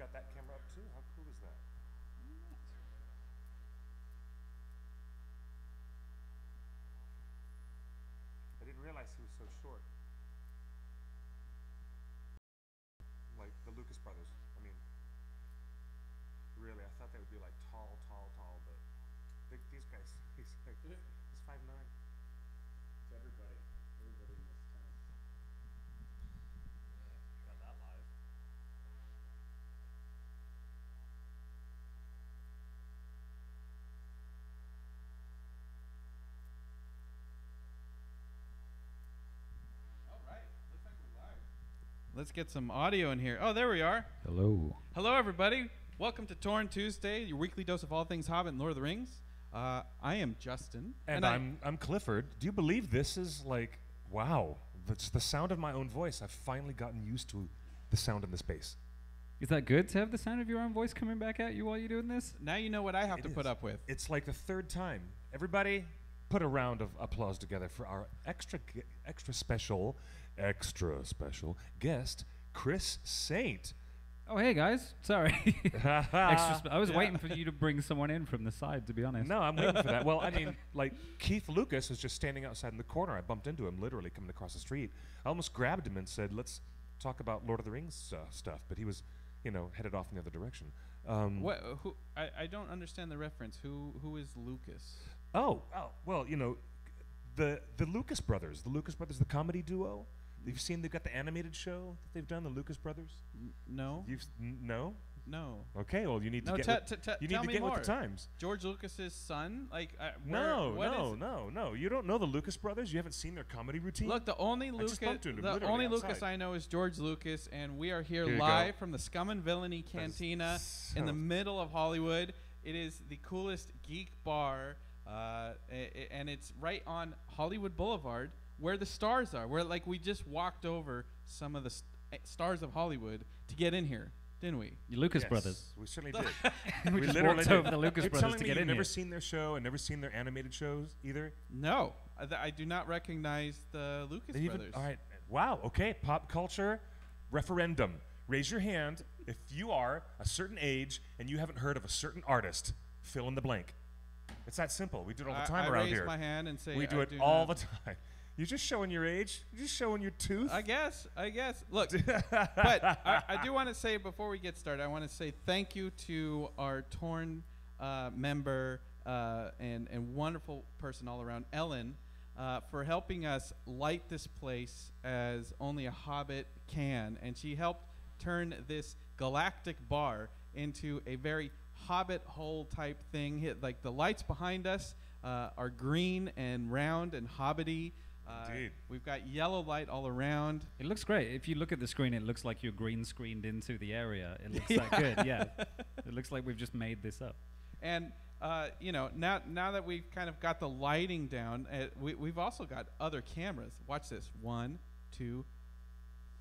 got that camera up too. How cool is that? I didn't realize he was so short. Like the Lucas brothers. I mean, really, I thought they would be like tall, but these guys, he's 5'9". To everybody in this town. Got that live. All right, looks like we're live. Let's get some audio in here. Oh, there we are. Hello. Hello, everybody. Welcome to Torn Tuesday, your weekly dose of all things Hobbit and Lord of the Rings. I am Justin. And I'm Clifford. Do you believe this is like, wow, that's the sound of my own voice. I've finally gotten used to the sound in the space. Is that good to have the sound of your own voice coming back at you while you're doing this? Now you know what I have It to is. put up with. It's like the third time. Everybody, put a round of applause together for our extra special guest, Chris Saint. Oh, hey guys. Sorry. I was waiting for you to bring someone in from the side, to be honest. No, I'm waiting for that. Well, I mean, like Keith Lucas was just standing outside in the corner. I bumped into him, literally coming across the street. I almost grabbed him and said, "Let's talk about Lord of the Rings stuff." But he was, headed off in the other direction. What? Who? I don't understand the reference. Who is Lucas? Well, the Lucas brothers, the comedy duo. You've seen they've got the animated show that they've done, the Lucas brothers. No. No. No. Okay, well you need to No, get tell me with more. the times. George Lucas's son? Like No. no. You don't know the Lucas brothers? You haven't seen their comedy routine? Look, the only Lucas, just bumped into him the literally only outside. Lucas I know is George Lucas, and we are here Here you live go. from the Scum and Villainy Cantina in the middle of Hollywood. It is the coolest geek bar, and it's right on Hollywood Boulevard, where the stars are. Where we just walked over some of the stars of Hollywood to get in here, didn't we? You Lucas Yes, brothers. we certainly did. We just literally walked did. over the Lucas You're brothers telling to me get you've in never here. seen their show and never seen their animated shows either? No, I do not recognize the Lucas brothers. All right. Wow. Okay. Pop culture referendum. Raise your hand if you are a certain age and you haven't heard of a certain artist. Fill in the blank. It's that simple. We do it all the time I around raise here. my hand and say We do I it do all not. the time. You're just showing your age. You're just showing your tooth. I guess. Look, but I do want to say before we get started, I want to say thank you to our Torn member and wonderful person all around, Ellen, for helping us light this place as only a Hobbit can, and she helped turn this galactic bar into a very Hobbit hole type thing. Like the lights behind us are green and round and hobbity. Indeed. We've got yellow light all around. It looks great. If you look at the screen, it looks like you're green screened into the area. It looks that good, yeah. It looks like we've just made this up. And now that we've kind of got the lighting down, we've also got other cameras. Watch this. 1, 2,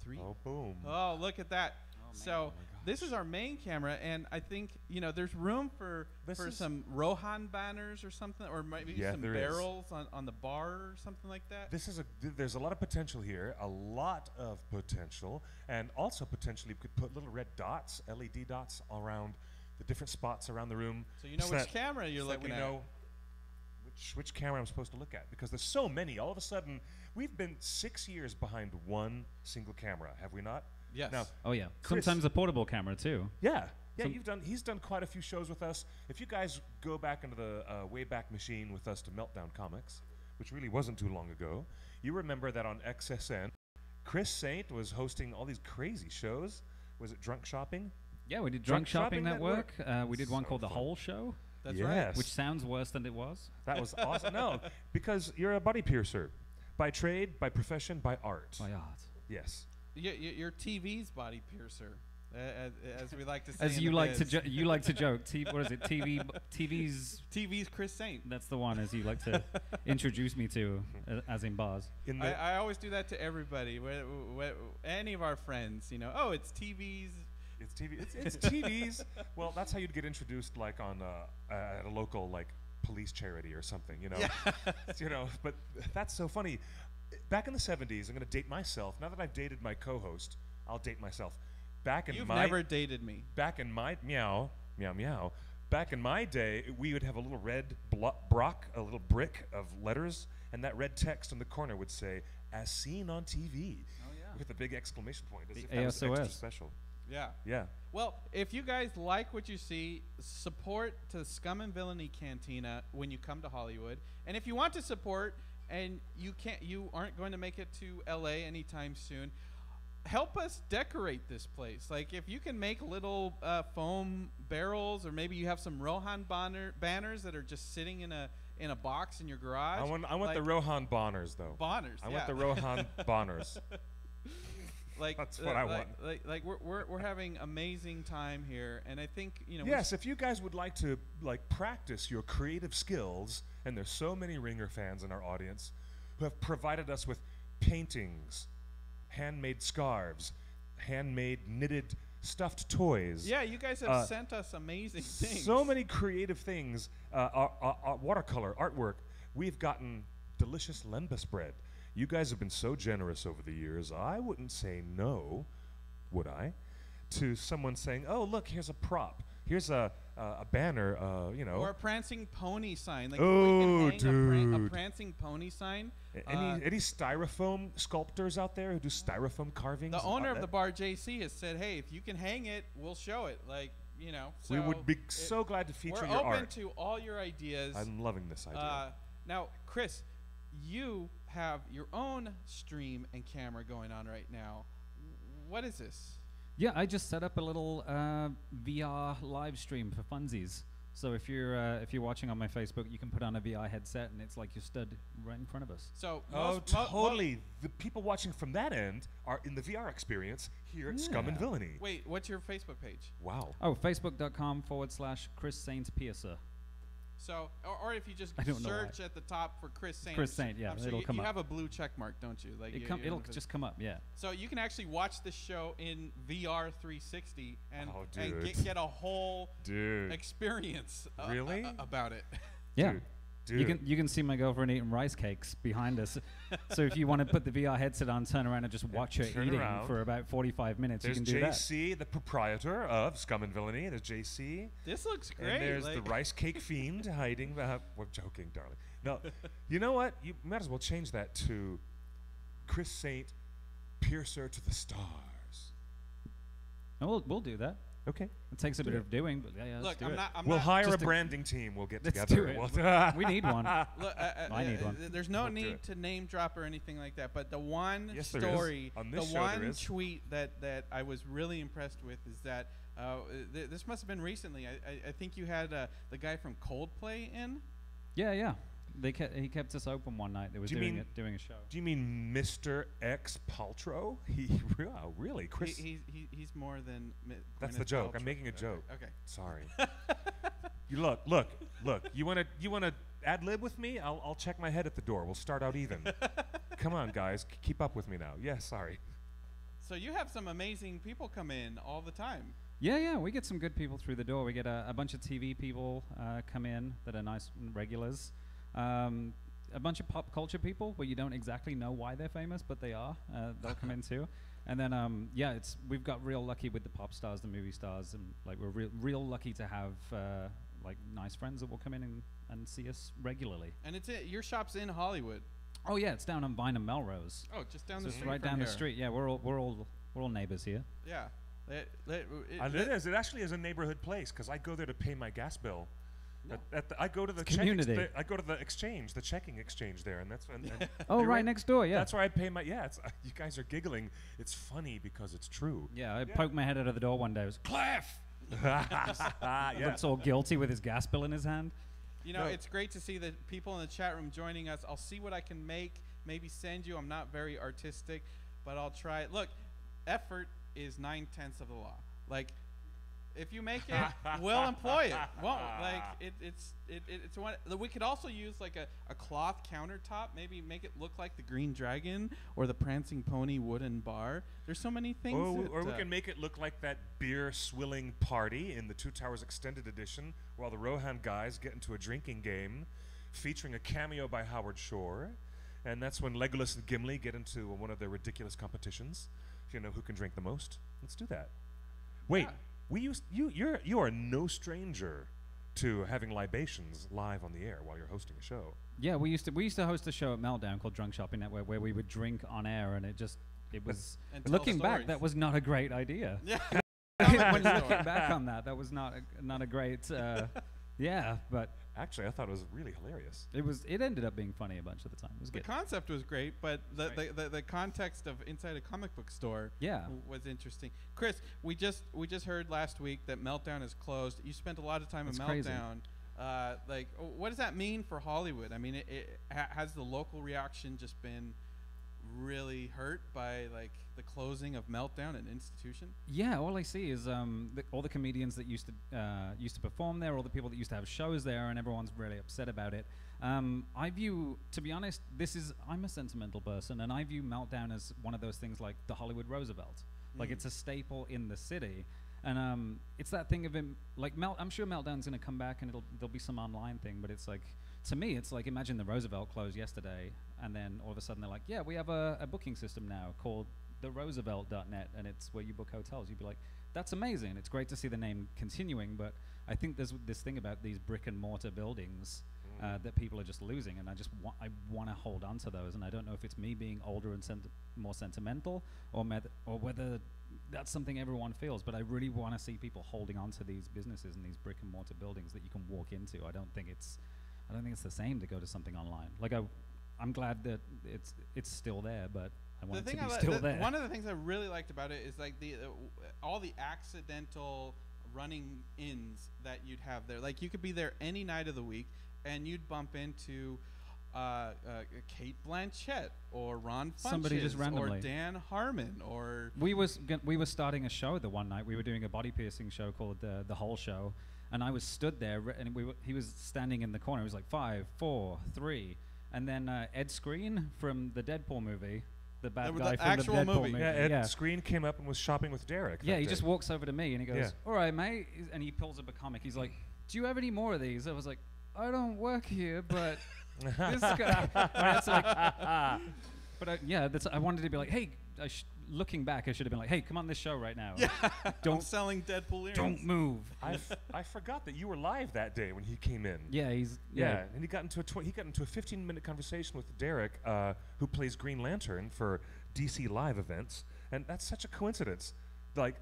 3. Oh, boom. Oh, look at that. Oh, man. So Oh, my this is our main camera, and I think there's room for This is- some Rohan banners or something, or maybe Yeah, some there is. barrels on the bar or something like that. There's a lot of potential here, a lot of potential, and also potentially we could put little red dots, LED dots around the different spots around the room. So you know so which that- camera you're so that looking we at. know which camera I'm supposed to look at, because there's so many. All of a sudden, we've been 6 years behind one single camera, have we not? Yes. Now, Oh, yeah. Chris- Sometimes a portable camera, too. yeah. Some- He's done quite a few shows with us. If you guys go back into the Wayback Machine with us to Meltdown Comics, which really wasn't too long ago, you remember that on XSN, Chris Saint was hosting all these crazy shows. Was it Drunk Shopping? Yeah, we did Drunk Drunk Shopping Shopping Network. We did one So called The fun. Whole Show, That's right. Yes. which sounds worse than it was. That was awesome. No, because you're a body piercer. By trade, by profession, by art. By art. Yes. Your TV's body piercer, as we like to say. As in you the like to biz. you like to joke. What is it? TV's. TV's Chris Saint. That's the one, as you like to introduce me to, as in bars. In the I always do that to everybody. Any of our friends, oh, it's TV's. It's TV. It's TVs. Well, that's how you'd get introduced, like on at a local police charity or something. But that's so funny. Back in the 70s, I'm going to date myself. Now that I've dated my co-host, I'll date myself. back in You've my never dated me. back in my meow meow meow. Back in my day, we would have a little red a little brick of letters, and that red text in the corner would say, "As seen on TV," with a big exclamation point, as The if that was extra ASOS. special. Yeah. Yeah. Well, if you guys like what you see, support to Scum and Villainy Cantina when you come to Hollywood. And if you want to support and you aren't going to make it to LA anytime soon, help us decorate this place. Like if you can make little foam barrels, or maybe you have some Rohan banners that are just sitting in a box in your garage. I want the Rohan Bonners though. Bonners. I want the Rohan Bonners. Like That's what I want. Like we're having amazing time here, and I think Yes, if you guys would like to practice your creative skills, and there's so many Ringer fans in our audience who have provided us with paintings, handmade scarves, handmade knitted stuffed toys. Yeah, you guys have sent us amazing things. So many creative things, watercolor, artwork. We've gotten delicious lembas bread. You guys have been so generous over the years. I wouldn't say no, would I, to someone saying, "Oh, look, here's a prop. Here's a banner." Or a prancing pony sign. Like Oh, we can hang a dude. prancing pony sign. Any styrofoam sculptors out there who do styrofoam carvings? The and owner of art- the bar, JC, has said, "Hey, if you can hang it, we'll show it." Like So we would be so glad to feature we're your open art. to all your ideas. I'm loving this idea. Now, Chris, you have your own stream and camera going on right now. What is this? Yeah, I just set up a little VR live stream for funsies. So if you're watching on my Facebook, you can put on a VR headset, and it's like you're stood right in front of us. So Totally. The people watching from that end are in the VR experience here at Scum and Yeah. Villainy. Wait, what's your Facebook page? Wow. Oh, facebook.com/Chris Saint Piercer. So, or if you just I don't know search at the top for Chris Saint. Chris Saint, yeah, I'm sure it'll come you up. have a blue check mark, don't you? Like It'll just come up, yeah. So you can actually watch the show in VR 360 and, Oh, and dude. get a whole Dude. experience Really? about it. Yeah. Dude. You can see my girlfriend eating rice cakes behind us. So if you want to put the VR headset on, turn around and just watch her turn eating around. for about 45 minutes, There's you can do that. JC, the proprietor of Scum and Villainy. There's JC. This looks great. And there's the like- rice cake fiend hiding. We're joking, darling. No, you know what? You might as well change that to Chris Saint, Piercer to the Stars. Oh, we'll do that. Okay. It takes a bit of doing, but yeah, let's Look, do I'm it. not. I'm We'll not, hire a just a- branding team. We'll get Let's together. do it. We'll We need one. Look, I need one. There's no We'll do need it. to name drop or anything like that. But the one Yes, there is. story, On the this show there one is. tweet that I was really impressed with is that this must have been recently. I think you had the guy from Coldplay in. Yeah. He kept us open one night. They was Do you mean- doing a show. Do you mean Mr. X Paltrow? Wow, really? Chris? He's more than. That's Gwyneth the joke. I'm Paltrow. making a joke. Okay. Sorry. You look. You wanna ad lib with me? I'll check my head at the door. We'll start out even. Come on, guys, keep up with me now. Yeah, sorry. So you have some amazing people come in all the time. Yeah, we get some good people through the door. We get a bunch of TV people come in that are nice regulars. A bunch of pop culture people where you don't exactly know why they're famous, but they are. They'll come in too. And then, we've got real lucky with the pop stars, the movie stars, and like we're real lucky to have like nice friends that will come in and see us regularly. And your shop's in Hollywood. Oh yeah, it's down on Vine and Melrose. Oh, just down So the it's street. right from down the here. street. Yeah, we're all neighbors here. Yeah. It is. It actually is a neighborhood place because I go there to pay my gas bill. No. I go to the community. I go to the exchange, the checking exchange there, and that's and Oh, you're right next door. Yeah. That's where I pay my. Yeah, it's you guys are giggling. It's funny because it's true. Yeah, I poked my head out of the door one day. It was Clef. Yeah. looks all guilty with his gas bill in his hand. No. It's great to see the people in the chat room joining us. I'll see what I can make, maybe send you. I'm not very artistic, but I'll try it. Look, effort is 9/10 of the law. Like, if you make it, we'll employ it. Won't like it's one. We could also use like a cloth countertop. Maybe make it look like the Green Dragon or the Prancing Pony wooden bar. There's so many things. Or we can make it look like that beer swilling party in the Two Towers Extended Edition, while the Rohan guys get into a drinking game, featuring a cameo by Howard Shore, and that's when Legolas and Gimli get into one of their ridiculous competitions. You know who can drink the most. Let's do that. Wait, Yeah. you are no stranger to having libations live on the air while you're hosting a show. Yeah, we used to host a show at Meltdown called Drunk Shopping Network where we would drink on air, and it was And tell looking back, stories. that was not a great idea. Yeah. When looking back on that was not a great. Yeah, but Actually, I thought it was really hilarious. it ended up being funny a bunch of the time. It was The good. concept was great, but Right. the context of inside a comic book store Yeah. was interesting. Chris, we just heard last week that Meltdown is closed. You spent a lot of time That's at crazy. Meltdown. What does that mean for Hollywood? I mean, has the local reaction just been really hurt by like the closing of Meltdown, an institution? Yeah, all I see is all the comedians that used to perform there, all the people that used to have shows there, and everyone's really upset about it. I view, to be honest, I'm a sentimental person, and I view Meltdown as one of those things like the Hollywood Roosevelt. Like it's a staple in the city, and it's that thing of him. Like I'm sure Meltdown's going to come back, and there'll be some online thing, but it's like, to me, it's like, imagine the Roosevelt closed yesterday, and then all of a sudden they're like, yeah, we have a booking system now called the Roosevelt.net, and it's where you book hotels. You'd be like, that's amazing. It's great to see the name continuing, but I think there's this thing about these brick and mortar buildings that people are just losing, and I want to hold on to those, and I don't know if it's me being older and more sentimental, or whether that's something everyone feels, but I really want to see people holding on to these businesses and these brick and mortar buildings that you can walk into. I don't think it's the same to go to something online. Like I'm glad that it's still there, but I want it to be still there. One of the things I really liked about it is like all the accidental running ins that you'd have there. Like you could be there any night of the week, and you'd bump into Kate Blanchett or Ron Funches Somebody just randomly. or Dan Harmon or We were starting a show the one night. We were doing a body piercing show called the Whole Show, and I was stood there, and he was standing in the corner. He was like 5, 4, 3, and then Ed Screen from the Deadpool movie, the bad The guy from actual the Deadpool movie. movie. Yeah, Ed Screen came up and was shopping with Derek. Yeah, that he day. just walks over to me and he goes, Yeah. "All right, mate," and he pulls up a comic. He's like, "Do you have any more of these?" I was like, "I don't work here, but this guy." And it's like, but yeah, I wanted to be like, "Hey," looking back, I should have been like, "Hey, come on this show right now. yeah, Don't- I'm selling Deadpool earrings. Don't move." I forgot that you were live that day when he came in. Yeah, Yeah, and he got into a 15-minute conversation with Derek, who plays Green Lantern for DC Live events, and that's such a coincidence. Like,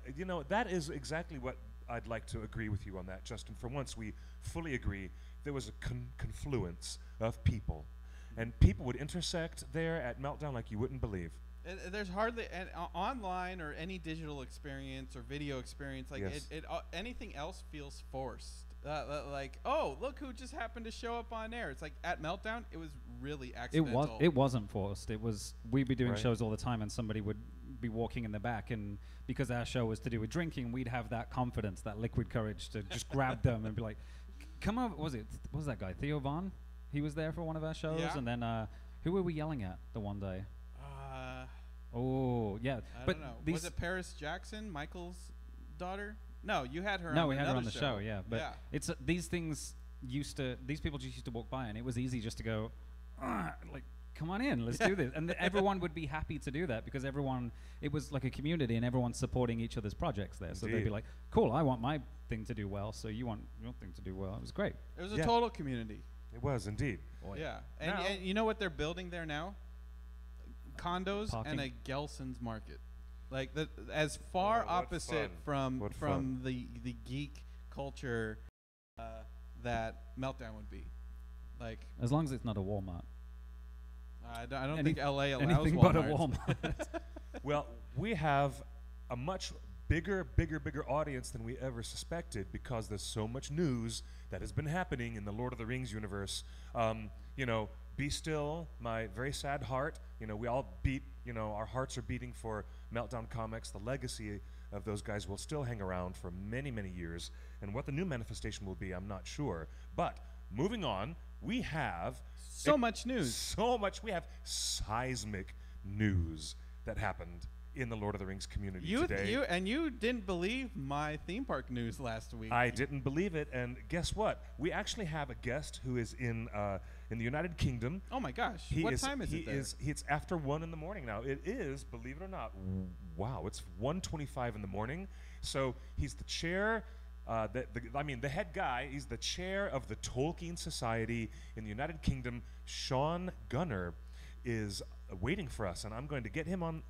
that is exactly what I'd like to agree with you on that, Justin. For once, we fully agree. There was a confluence of people, and people would intersect there at Meltdown like you wouldn't believe. There's hardly online or any digital experience or video experience like Yes. anything else feels forced. Like, oh, look who just happened to show up on air. It's like at Meltdown, it was really accidental. It wasn't forced. We'd be doing Right. shows all the time, and somebody would be walking in the back, and because our show was to do with drinking, we'd have that confidence, that liquid courage to just grab them and be like, "Come over." What was that guy, Theo Vaughn? He was there for one of our shows, Yeah. and then who were we yelling at the one day? Oh yeah, I but don't know. these Was it Paris Jackson, Michael's daughter? No, you had her. no, on we had her another on the show. Yeah, but yeah. it's these people just used to walk by, and it was easy just to go, like, come on in, let's do this, and everyone would be happy to do that because it was like a community, and everyone's supporting each other's projects there. So they'd be Indeed. like, cool, I want my thing to do well, so you want your thing to do well. It was great. It was a Yeah. total community. It was indeed. Boy. Yeah, Now- and you know what they're building there now? Condos Parking. and a Gelson's Market, like as far Oh, what opposite fun. What from the geek culture that Meltdown would be. Like As long as it's not a Walmart. I don't think LA allows Anything Walmart. but a Walmart. Well, we have a much bigger audience than we ever suspected because there's so much news that has been happening in the Lord of the Rings universe. Be Still, my very sad heart. We all beat, our hearts are beating for Meltdown Comics. The legacy of those guys will still hang around for many, many years. And what the new manifestation will be, I'm not sure. But moving on, we have So much news. So much. We have seismic news that happened in the Lord of the Rings community today. You didn't believe my theme park news last week. I didn't believe it, and guess what? We actually have a guest who is in in the United Kingdom. Oh my gosh! What time is it there? It's after 1 in the morning now. It is, believe it or not, wow, it's 1:25 in the morning. So he's the chair, the head guy. He's the chair of the Tolkien Society in the United Kingdom. Sean Gunner is waiting for us, and I'm going to get him on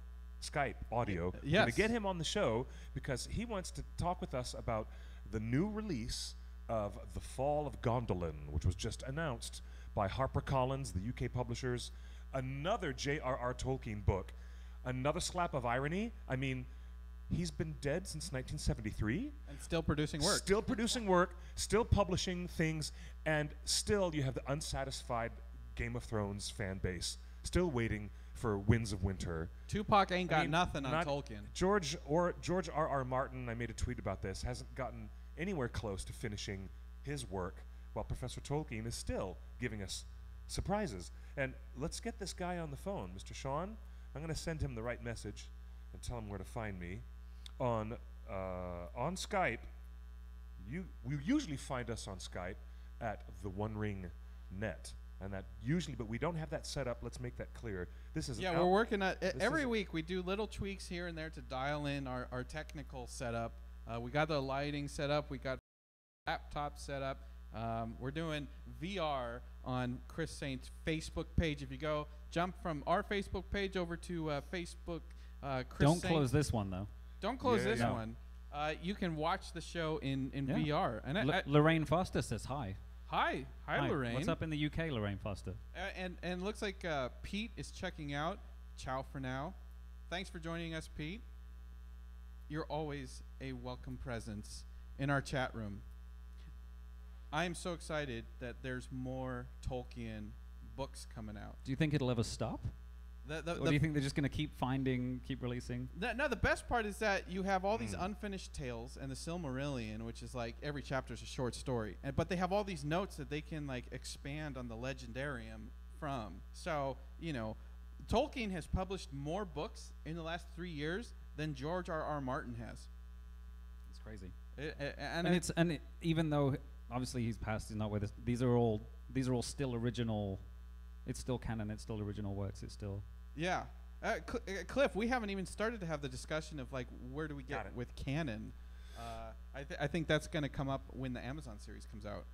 Skype audio. Yes. I'm going to get him on the show because he wants to talk with us about the new release of The Fall of Gondolin, which was just announced by HarperCollins, the UK publishers. Another J.R.R. Tolkien book. Another slap of irony. I mean, he's been dead since 1973. And still producing work. Still producing work, still publishing things, and still you have the unsatisfied Game of Thrones fan base, still waiting for Winds of Winter. Tupac ain't got nothing on Tolkien. George R.R. Martin, I made a tweet about this, hasn't gotten anywhere close to finishing his work, while Professor Tolkien is still giving us surprises. And let's get this guy on the phone, Mr. Sean. I'm going to send him the right message and tell him where to find me. On Skype, you usually find us on Skype at the One Ring Net. And that usually, but we don't have that set up. Let's make that clear. This is we're working at every week. We do little tweaks here and there to dial in our technical setup. We got the lighting set up. We got laptop set up. We're doing VR on Chris Saint's Facebook page. If you go jump from our Facebook page over to Facebook, Chris Don't Saint. close this one though. Don't close this one. You can watch the show in VR. And Lorraine Foster says hi. Hi, Lorraine. What's up in the UK, Lorraine Foster? And looks like Pete is checking out. Ciao for now. Thanks for joining us, Pete. You're always a welcome presence in our chat room. I am so excited that there's more Tolkien books coming out. Do you think it'll ever stop? Or do you think they're just going to keep releasing? No, the best part is that you have all these unfinished tales and the Silmarillion, which is like every chapter is a short story. But they have all these notes that they can like expand on the Legendarium from. So, Tolkien has published more books in the last 3 years than George R.R. Martin has. It's crazy. Even even though obviously he's passed, he's not with us. These are all still original. It's still canon. It's still original works. It's still. Yeah. Cliff, we haven't even started to have the discussion of like where do we get with canon. I think that's going to come up when the Amazon series comes out.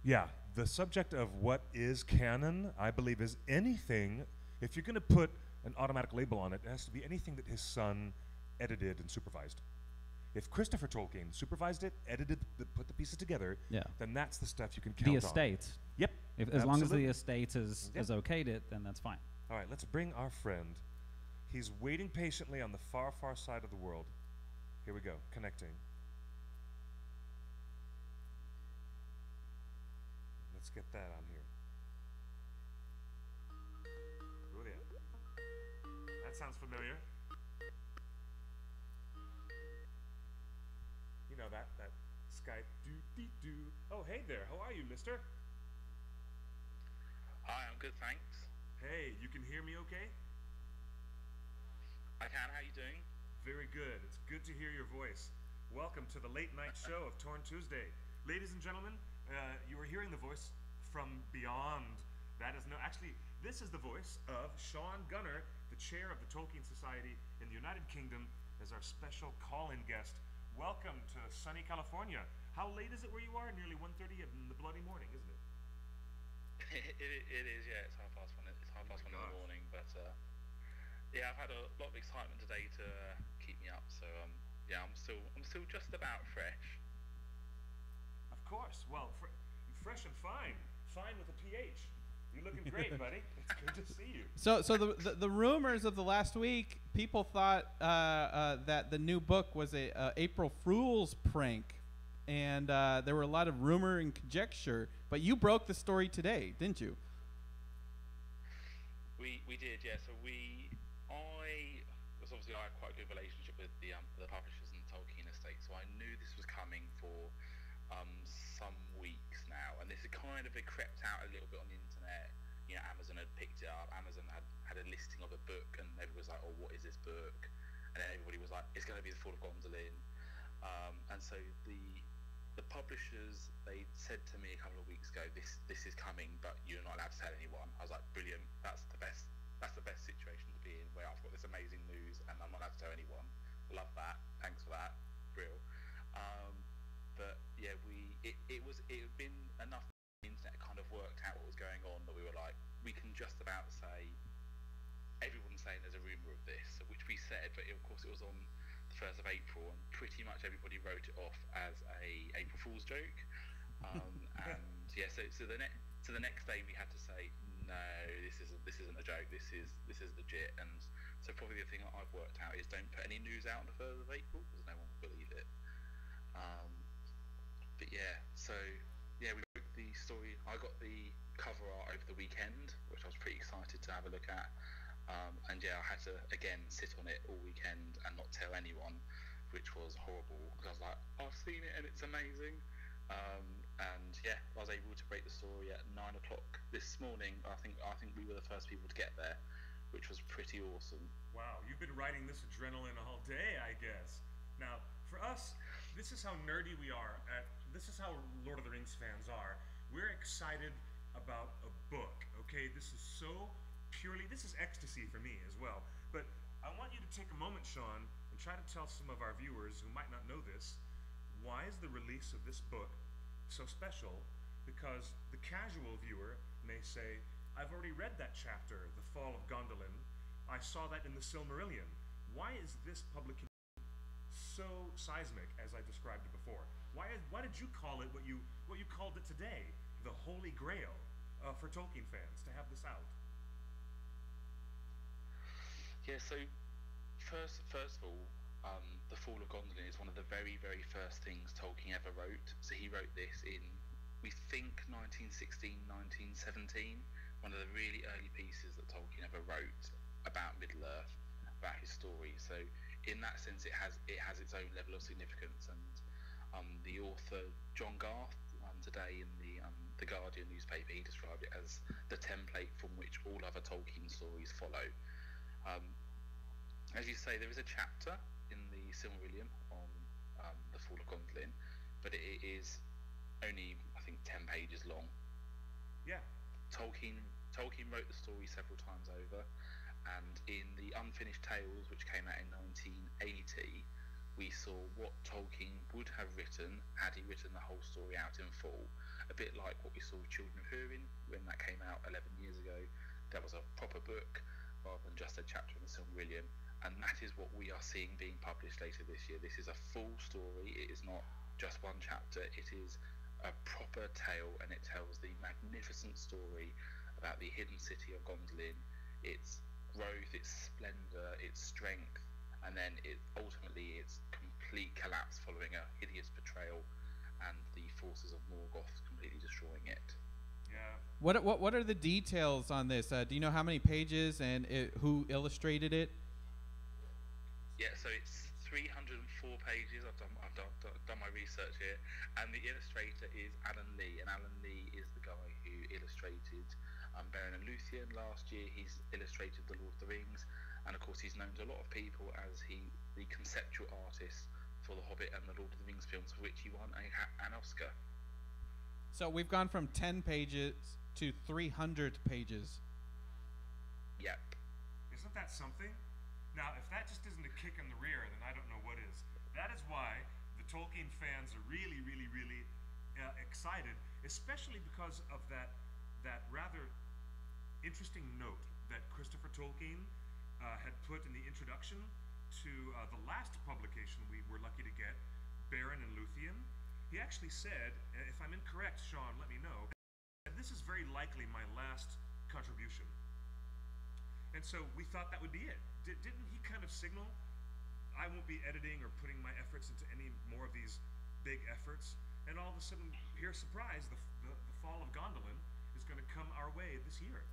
Yeah, the subject of what is canon, I believe, is anything. If you're going to put an automatic label on it, it has to be anything that his son edited and supervised. If Christopher Tolkien supervised it, edited, put the pieces together, then that's the stuff you can count on. The estate. Yep. As long as the estate has okayed it, then that's fine. All right, let's bring our friend. He's waiting patiently on the far, far side of the world. Here we go, connecting. Let's get that on here. Oh, yeah. That sounds familiar. You know that Skype do-dee-doo. Oh, hey there. How are you, mister? Hi, I'm good, thanks. Hey, you can hear me okay? I can. How you doing? Very good. It's good to hear your voice. Welcome to the late night show of Torn Tuesday. Ladies and gentlemen, you are hearing the voice from beyond. This is the voice of Sean Gunner, the chair of the Tolkien Society in the United Kingdom, as our special call-in guest. Welcome to sunny California. How late is it where you are? Nearly 1:30 in the bloody morning, isn't it? It is, yeah. It's 1:30. It's 1:30 in the morning, but yeah, I've had a lot of excitement today to keep me up. So yeah, I'm still just about fresh. Of course. Well, fresh and fine with a PH. You're looking great, buddy. It's good to see you. So the rumors of the last week, people thought that the new book was a April Fool's prank, and there were a lot of rumor and conjecture. But you broke the story today, didn't you? We did, yeah. So I had quite a good relationship with the publishers and Tolkien estate, so I knew this was coming for some weeks now, and this had kind of crept out a little bit on the internet. Amazon had picked it up. Amazon had a listing of a book, and everybody was like, "Oh, what is this book?" And then everybody was like, "It's going to be The Fall of Gondolin." And so the the publishers, they said to me a couple of weeks ago, this is coming, but you're not allowed to tell anyone. I was like, brilliant. That's the best situation to be in, where I've got this amazing news and I'm not allowed to tell anyone. Love that. Thanks for that. Brill. But yeah, it had been enough. The internet kind of worked out what was going on that we were like, we can just about say everyone's saying there's a rumor of this, which we said, but of course it was on the 1st of April, and pretty much everybody wrote it off as a April Fool's joke. And yeah, so the next day we had to say, no, this isn't a joke. This is legit. And so probably the thing that I've worked out is don't put any news out on the 1st of April because no one will believe it. But yeah, so yeah, we wrote the story. I got the cover art over the weekend, which I was pretty excited to have a look at. And yeah, I had to again sit on it all weekend and not tell anyone, which was horrible because I was like, I've seen it and it's amazing. And yeah, I was able to break the story at 9 o'clock this morning. I think we were the first people to get there, which was pretty awesome. Wow, you've been writing this adrenaline all day, I guess. Now, for us, this is how nerdy we are. This is how Lord of the Rings fans are. We're excited about a book, okay? This is this is ecstasy for me as well. But I want you to take a moment, Sean, and try to tell some of our viewers who might not know this, why is the release of this book so special? Because the casual viewer may say, I've already read that chapter, The Fall of Gondolin. I saw that in the Silmarillion. Why is this publication so seismic, as I described it before? Why did you call it what you called it today, the Holy Grail, for Tolkien fans to have this out? Yeah, so first of all, The Fall of Gondolin is one of the very, very first things Tolkien ever wrote. So he wrote this in, we think, 1916, 1917, one of the really early pieces that Tolkien ever wrote about Middle-earth, about his story. So in that sense, it has its own level of significance. And the author, John Garth, today in the Guardian newspaper, he described it as the template from which all other Tolkien stories follow. As you say, there is a chapter in the Silmarillion on the Fall of Gondolin, but it is only, I think, 10 pages long. Yeah. Tolkien wrote the story several times over, and in the Unfinished Tales, which came out in 1980, we saw what Tolkien would have written had he written the whole story out in full. A bit like what we saw with Children of Húrin when that came out 11 years ago. That was a proper book rather than just a chapter in the Silmarillion. And that is what we are seeing being published later this year. This is a full story. It is not just one chapter. It is a proper tale, and it tells the magnificent story about the hidden city of Gondolin, its growth, its splendor, its strength, and then ultimately its complete collapse following a hideous betrayal and the forces of Morgoth completely destroying it. Yeah. What are the details on this? Do you know how many pages and who illustrated it? Yeah, so it's 304 pages. I've done my research here, and the illustrator is Alan Lee, and Alan Lee is the guy who illustrated Beren and Luthien last year. He's illustrated The Lord of the Rings, and of course he's known to a lot of people as the conceptual artist for The Hobbit and The Lord of the Rings films, for which he won an Oscar. So we've gone from 10 pages to 300 pages. Yep. Isn't that something? Now, if that just isn't a kick in the rear, then I don't know what is. That is why the Tolkien fans are really, really, really excited, especially because of that rather interesting note that Christopher Tolkien had put in the introduction to the last publication we were lucky to get, Beren and Luthien. He actually said, if I'm incorrect, Sean, let me know, this is very likely my last contribution. And so we thought that would be it. Didn't he kind of signal, I won't be editing or putting my efforts into any more of these big efforts? And all of a sudden, here's surprise, the Fall of Gondolin is going to come our way this year.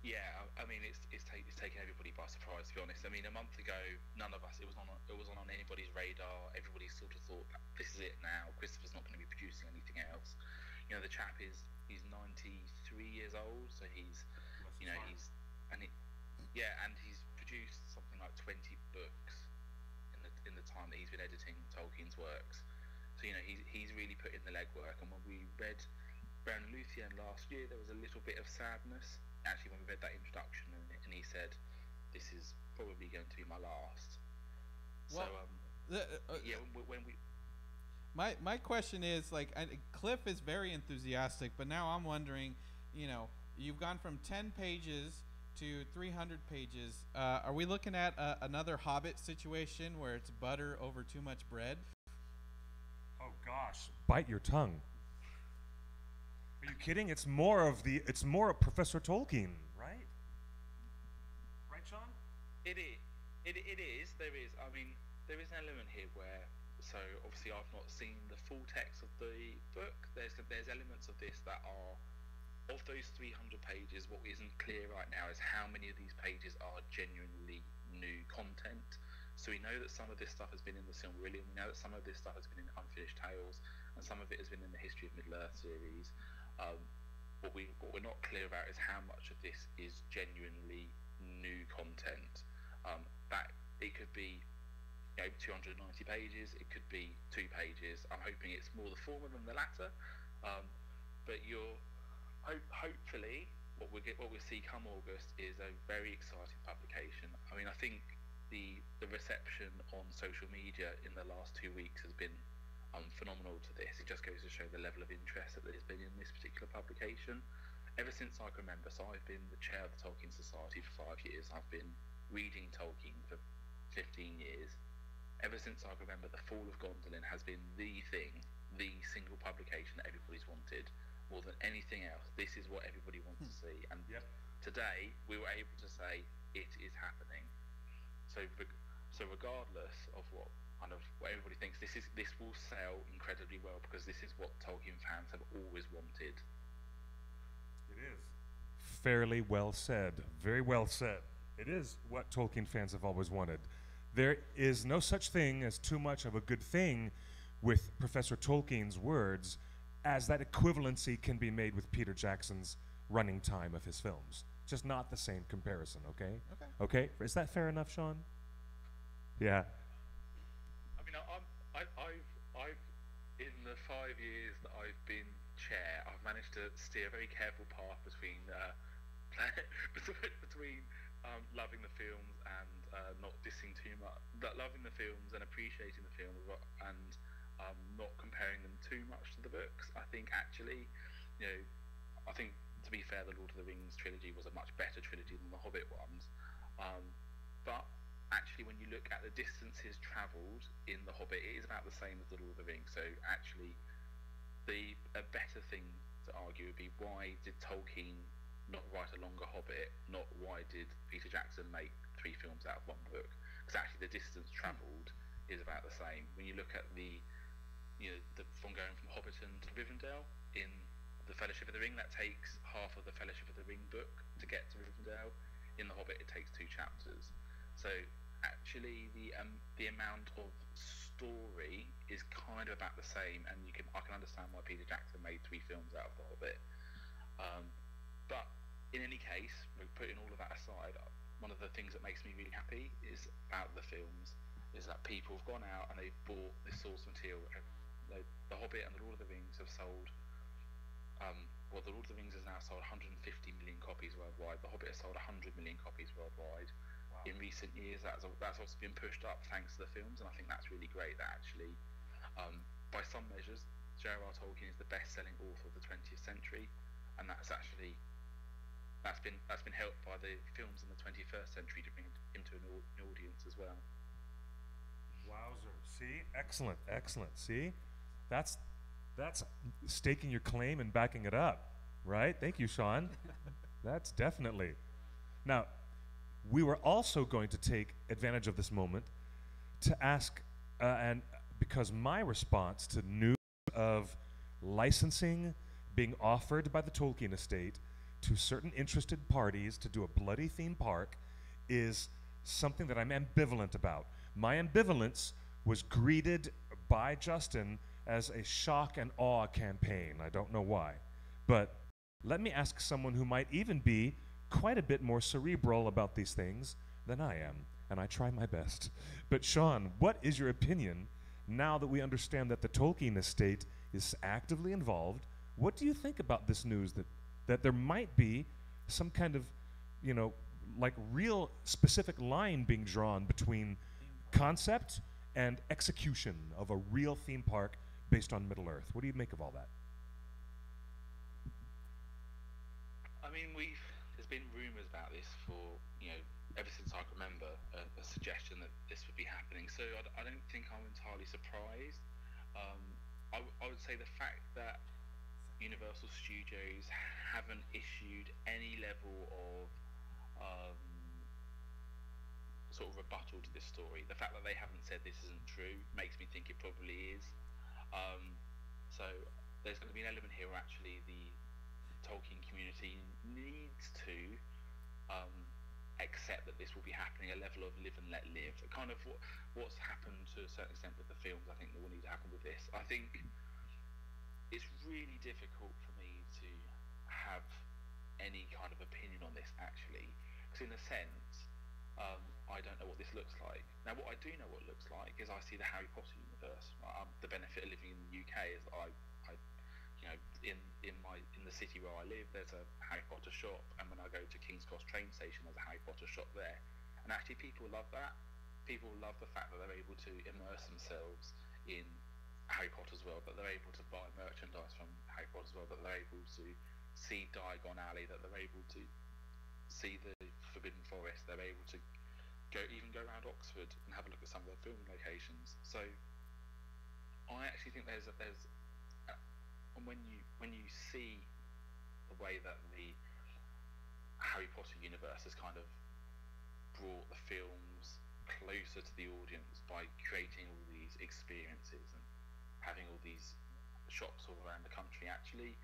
Yeah, I mean, it's taken everybody by surprise, to be honest. I mean, a month ago, none of us, it was on anybody's radar. Everybody sort of thought, this is it now. Christopher's not going to be producing anything else. You know, the chap he's 93 years old, so he's produced something like 20 books in the the time that he's been editing Tolkien's works. So he's really put in the legwork. And when we read Baron Luthien last year, there was a little bit of sadness. Actually, when we read that introduction, and he said, "This is probably going to be my last." Well, when we. My question is, like, Cliff is very enthusiastic, but now I'm wondering, you've gone from 10 pages to 300 pages. Are we looking at another Hobbit situation where it's butter over too much bread? Oh gosh, bite your tongue. Are you kidding? It's more of Professor Tolkien, right? Right, Sean? It is. There is. I mean, there is an element here where. So obviously I've not seen the full text of the book. There's elements of this that are, of those 300 pages, what isn't clear right now is how many of these pages are genuinely new content. So we know that some of this stuff has been in the Silmarillion, we know that some of this stuff has been in Unfinished Tales, and some of it has been in the History of Middle-earth series. What we're not clear about is how much of this is genuinely new content. That it could be 290 pages, it could be 2 pages. I'm hoping it's more the former than the latter, but hopefully what we'll see come August is a very exciting publication. I mean, I think the reception on social media in the last 2 weeks has been phenomenal to this. It just goes to show the level of interest that there's been in this particular publication ever since I can remember. So I've been the chair of the Tolkien Society for 5 years. I've been reading Tolkien for 15 years. Ever since I can remember, The Fall of Gondolin has been the single publication that everybody's wanted more than anything else. This is what everybody wants to see, and today we were able to say it is happening. So regardless of what everybody thinks, this will sell incredibly well because this is what Tolkien fans have always wanted. It is fairly well said. Very well said. It is what Tolkien fans have always wanted. There is no such thing as too much of a good thing with Professor Tolkien's words, as that equivalency can be made with Peter Jackson's running time of his films. Just not the same comparison, okay? Okay? Is that fair enough, Sean? Yeah. I mean, I've in the 5 years that I've been chair, I've managed to steer a very careful path between loving the films and not dissing too much, loving the films and appreciating the films, and not comparing them too much to the books. I think actually, to be fair, the Lord of the Rings trilogy was a much better trilogy than the Hobbit ones. But actually, when you look at the distances travelled in the Hobbit, it is about the same as the Lord of the Rings. So actually, a better thing to argue would be, why did Tolkien not write a longer Hobbit? Not why did Peter Jackson make 3 films out of 1 book? Because actually the distance travelled is about the same. When you look at from going from Hobbiton to Rivendell in the Fellowship of the Ring, that takes half of the Fellowship of the Ring book to get to Rivendell. In the Hobbit, it takes 2 chapters. So actually the amount of story is kind of about the same, and I can understand why Peter Jackson made 3 films out of the Hobbit. But in any case, putting all of that aside, one of the things that makes me really happy is about the films is that people have gone out and they've bought this source material. The Hobbit and the Lord of the Rings have sold. The Lord of the Rings has now sold 150 million copies worldwide. The Hobbit has sold 100 million copies worldwide. Wow. In recent years, that's also been pushed up thanks to the films, and I think that's really great. That actually, by some measures, J.R.R. Tolkien is the best-selling author of the 20th century, and that's been helped by the films in the 21st century to bring him to an audience as well. Wowzer. See? Excellent. See? That's staking your claim and backing it up, right? Thank you, Sean. That's definitely. Now, we were also going to take advantage of this moment to ask, and because my response to news of licensing being offered by the Tolkien estate to certain interested parties to do a bloody theme park is something that I'm ambivalent about. My ambivalence was greeted by Justin as a shock and awe campaign. I don't know why. But let me ask someone who might even be quite a bit more cerebral about these things. than I am, and I try my best. But Sean, what is your opinion now that we understand that the Tolkien estate is actively involved? What do you think about this news that there might be some kind of, like real specific line being drawn between concept and execution of a real theme park based on Middle-earth? What do you make of all that? I mean, there's been rumours about this for, ever since I can remember, a suggestion that this would be happening. So I don't think I'm entirely surprised. I would say the fact that Universal Studios haven't issued any level of sort of rebuttal to this story. The fact that they haven't said this isn't true makes me think it probably is. So there's going to be an element here where actually the Tolkien community needs to accept that this will be happening, a level of live and let live. Kind of what's happened to a certain extent with the films, I think that will need to happen with this. I think it's really difficult for me to have any kind of opinion on this, actually, because in a sense, I don't know what this looks like. Now, what I do know what it looks like is I see the Harry Potter universe. The benefit of living in the UK is that I in the city where I live, there's a Harry Potter shop, and when I go to King's Cross train station, there's a Harry Potter shop there. And actually, people love that. People love the fact that they're able to immerse themselves in Harry Potter's world, that they're able to buy merchandise from Harry Potter's world, that they're able to see Diagon Alley, that they're able to see the Forbidden Forest, they're able to go around Oxford and have a look at some of the filming locations. So I actually think there's and when you see the way that the Harry Potter universe has kind of brought the films closer to the audience by creating all these experiences and having all these shops all around the country, actually,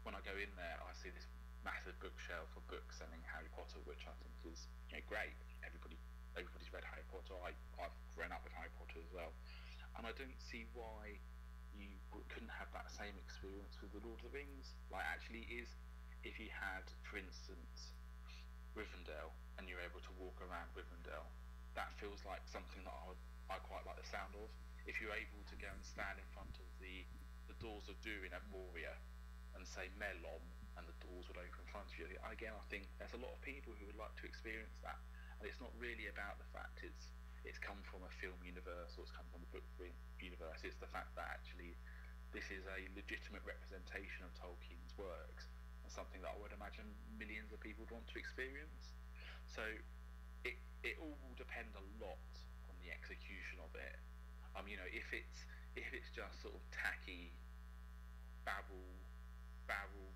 when I go in there, I see this massive bookshelf of books selling Harry Potter, which I think is great. Everybody's read Harry Potter. I've grown up with Harry Potter as well, and I don't see why you couldn't have that same experience with the Lord of the Rings. Like, actually, if you had, for instance, Rivendell, and you're able to walk around Rivendell, that feels like something that I quite like the sound of. If you're able to go and stand in front of the doors of Durin at Moria and say Melon, and the doors would open in front of you, again, I think there's a lot of people who would like to experience that. And it's not really about the fact it's come from a film universe or it's come from a book universe. It's the fact that actually this is a legitimate representation of Tolkien's works and something that I would imagine millions of people would want to experience. So it all will depend a lot on the execution of it. If it's just sort of tacky barrel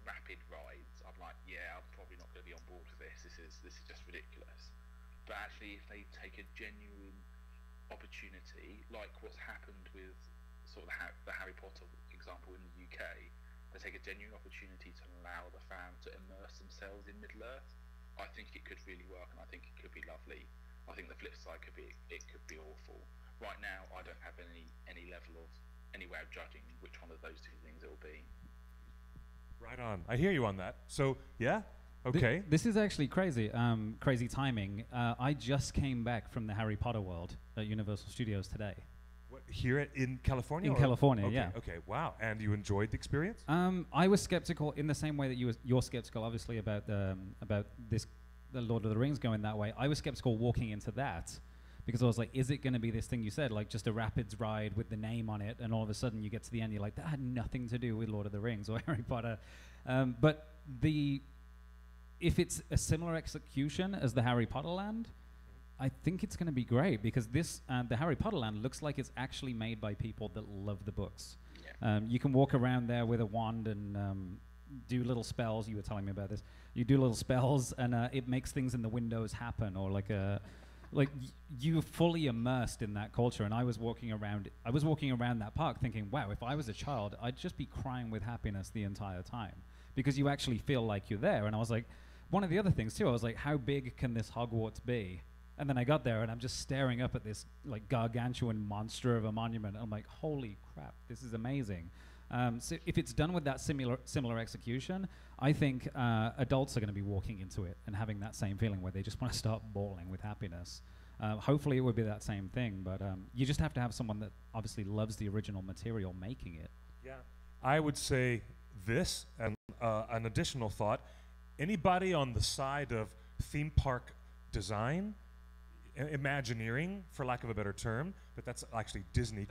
rapid rides, I'm like, yeah, I'm probably not going to be on board with this. This is just ridiculous. But actually, if they take a genuine opportunity, like what's happened with sort of the Harry Potter example in the UK, they take a genuine opportunity to allow the fans to immerse themselves in Middle-earth, I think it could really work, and I think it could be lovely. I think the flip side could be awful. Right now, I don't have any way of judging which one of those two things it will be. Right on. I hear you on that. So, yeah? Okay. This is actually crazy. Crazy timing. I just came back from the Harry Potter world at Universal Studios today. What, here in California? In California, okay, yeah. Okay, wow. And you enjoyed the experience? I was skeptical in the same way that you're skeptical, obviously, about the Lord of the Rings going that way. I was skeptical walking into that because I was like, is it going to be this thing you said, like just a rapids ride with the name on it, and all of a sudden you get to the end, you're like, that had nothing to do with Lord of the Rings or Harry Potter. But if it's a similar execution as the Harry Potter land, I think it's going to be great because the Harry Potter land looks like it's actually made by people that love the books. Yeah. You can walk around there with a wand and do little spells. You were telling me about this. You do little spells and it makes things in the windows happen, or you're fully immersed in that culture. And I was walking around that park thinking, wow, if I was a child, I'd just be crying with happiness the entire time because you actually feel like you're there. And I was like, one of the other things too, I was like, how big can this Hogwarts be? And then I got there and I'm just staring up at this like gargantuan monster of a monument. And I'm like, holy crap, this is amazing. So if it's done with that similar execution, I think adults are going to be walking into it and having that same feeling where they just want to start bawling with happiness. Hopefully it would be that same thing, but you just have to have someone that obviously loves the original material making it. Yeah. I would say this, and an additional thought, anybody on the side of theme park design, Imagineering, for lack of a better term, but that's actually Disney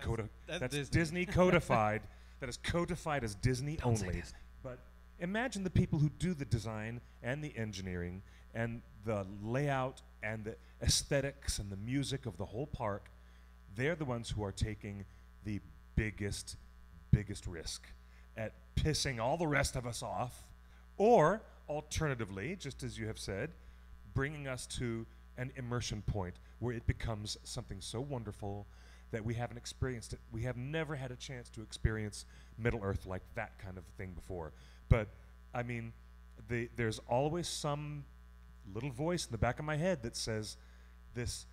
that's Disney codified. That is codified as Disney only. But imagine the people who do the design and the engineering and the layout and the aesthetics and the music of the whole park. They're the ones who are taking the biggest risk at pissing all the rest of us off, or alternatively, just as you have said, bringing us to an immersion point where it becomes something so wonderful that we haven't experienced it. We have never had a chance to experience Middle Earth like that kind of thing before. But, I mean, there's always some little voice in the back of my head that says this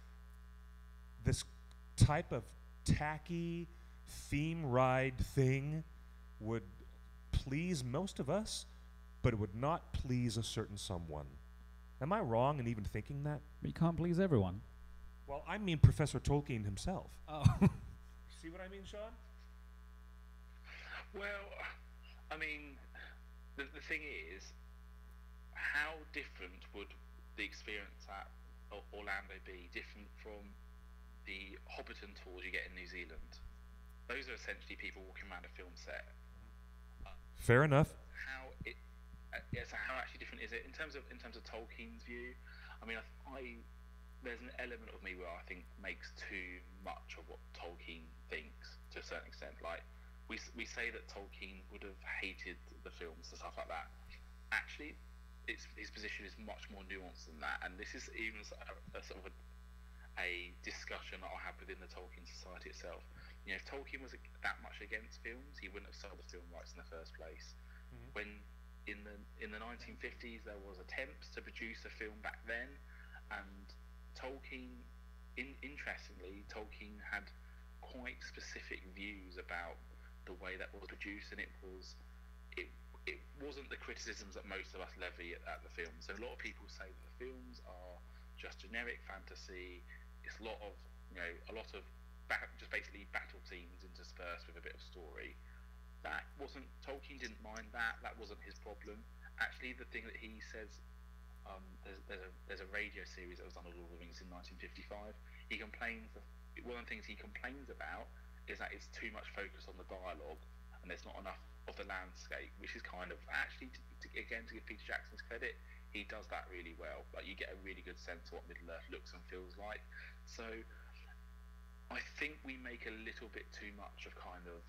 type of tacky theme ride thing would please most of us, but it would not please a certain someone. Am I wrong in even thinking that? But you can't please everyone. Well, I mean Professor Tolkien himself. Oh. See what I mean, Sean? Well, I mean, the thing is, how different would the experience at Orlando be different from the Hobbiton tours you get in New Zealand? Those are essentially people walking around a film set. Fair enough. So how actually different is it in terms of Tolkien's view? I mean, there's an element of me where I think makes too much of what Tolkien thinks to a certain extent. Like we say that Tolkien would have hated the films and stuff like that. Actually, his position is much more nuanced than that, and this is even a sort of a discussion that I have within the Tolkien Society itself. You know, if Tolkien was that much against films, he wouldn't have sold the film rights in the first place. Mm-hmm. When in the 1950s there was attempts to produce a film back then, and Tolkien, interestingly, Tolkien had quite specific views about the way that was produced, and it wasn't the criticisms that most of us levy at the film. So a lot of people say that the films are just generic fantasy. It's a lot of just basically battle scenes interspersed with a bit of story. That wasn't, Tolkien didn't mind that. That wasn't his problem. Actually, the thing that he says, there's a radio series that was done on Lord of the Rings in 1955. He complains that one of the things he complains about is that it's too much focus on the dialogue and there's not enough of the landscape, which is kind of actually, to give Peter Jackson's credit, he does that really well. Like, you get a really good sense of what Middle Earth looks and feels like. So I think we make a little bit too much of kind of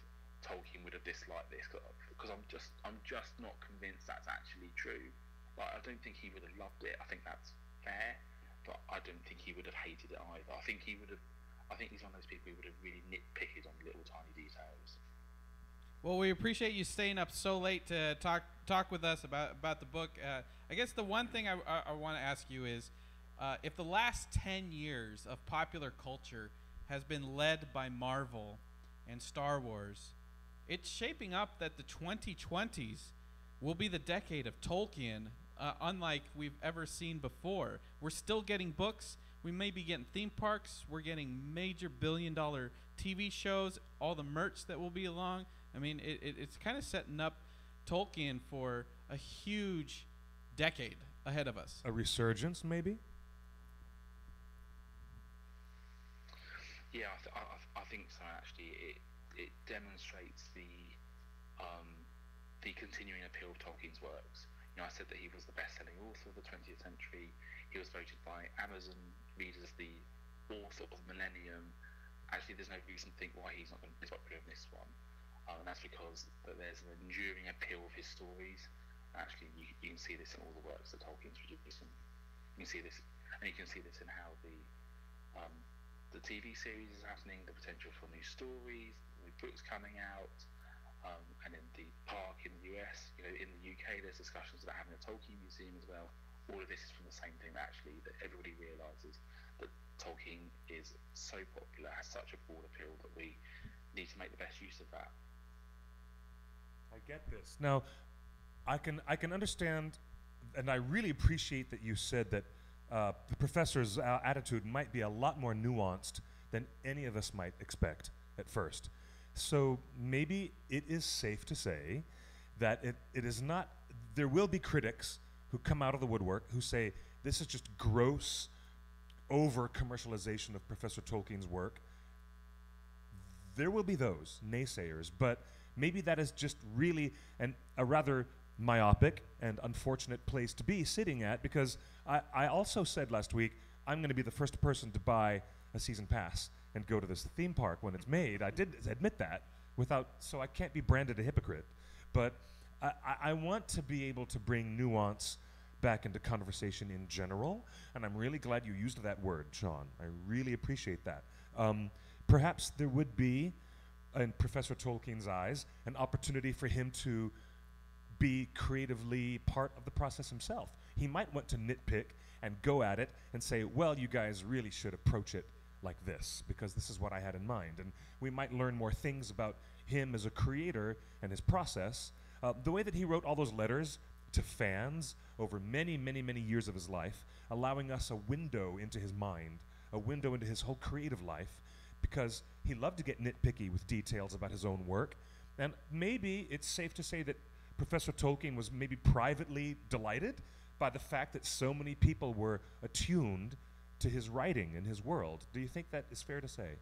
Tolkien would have disliked this, because I'm just not convinced that's actually true. Like, I don't think he would have loved it. I think that's fair, but I don't think he would have hated it either. I think he's one of those people who would have really nitpicked on little tiny details. Well, we appreciate you staying up so late to talk with us about the book. I guess the one thing I want to ask you is, if the last 10 years of popular culture has been led by Marvel and Star Wars, it's shaping up that the 2020s will be the decade of Tolkien, unlike we've ever seen before. We're still getting books. We may be getting theme parks. We're getting major billion-dollar TV shows, all the merch that will be along. I mean, it's kind of setting up Tolkien for a huge decade ahead of us. A resurgence, maybe? Yeah, I think so. Actually, it demonstrates the continuing appeal of Tolkien's works. You know, I said that he was the best-selling author of the 20th century. He was voted by Amazon readers the author of Millennium. Actually, there's no reason to think why he's not going to be popular in this one, and that's because there's an enduring appeal of his stories. Actually, you can see this in all the works that Tolkien's producing. You can see this, and you can see this in how the TV series is happening, the potential for new stories, new books coming out, and in the park in the US, you know, in the UK, there's discussions about having a Tolkien museum as well. All of this is from the same thing, actually, that everybody realises that Tolkien is so popular, has such a broad appeal, that we need to make the best use of that. I get this. Now, I can understand, and I really appreciate that you said that the professor's attitude might be a lot more nuanced than any of us might expect at first. So maybe it is safe to say that it is not. There will be critics who come out of the woodwork who say this is just gross over commercialization of Professor Tolkien's work. There will be those naysayers, but maybe that is just really a rather myopic and unfortunate place to be sitting at, because I also said last week I'm going to be the first person to buy a season pass and go to this theme park when it's made. I did admit that so I can't be branded a hypocrite. But I want to be able to bring nuance back into conversation in general, and I'm really glad you used that word, Sean. I really appreciate that. Perhaps there would be, in Professor Tolkien's eyes, an opportunity for him to be creatively part of the process himself. He might want to nitpick and go at it and say, well, you guys really should approach it like this, because this is what I had in mind. And we might learn more things about him as a creator and his process. The way that he wrote all those letters to fans over many, many, many years of his life, allowing us a window into his mind, a window into his whole creative life, because he loved to get nitpicky with details about his own work. And maybe it's safe to say that Professor Tolkien was maybe privately delighted by the fact that so many people were attuned to his writing and his world. Do you think that is fair to say?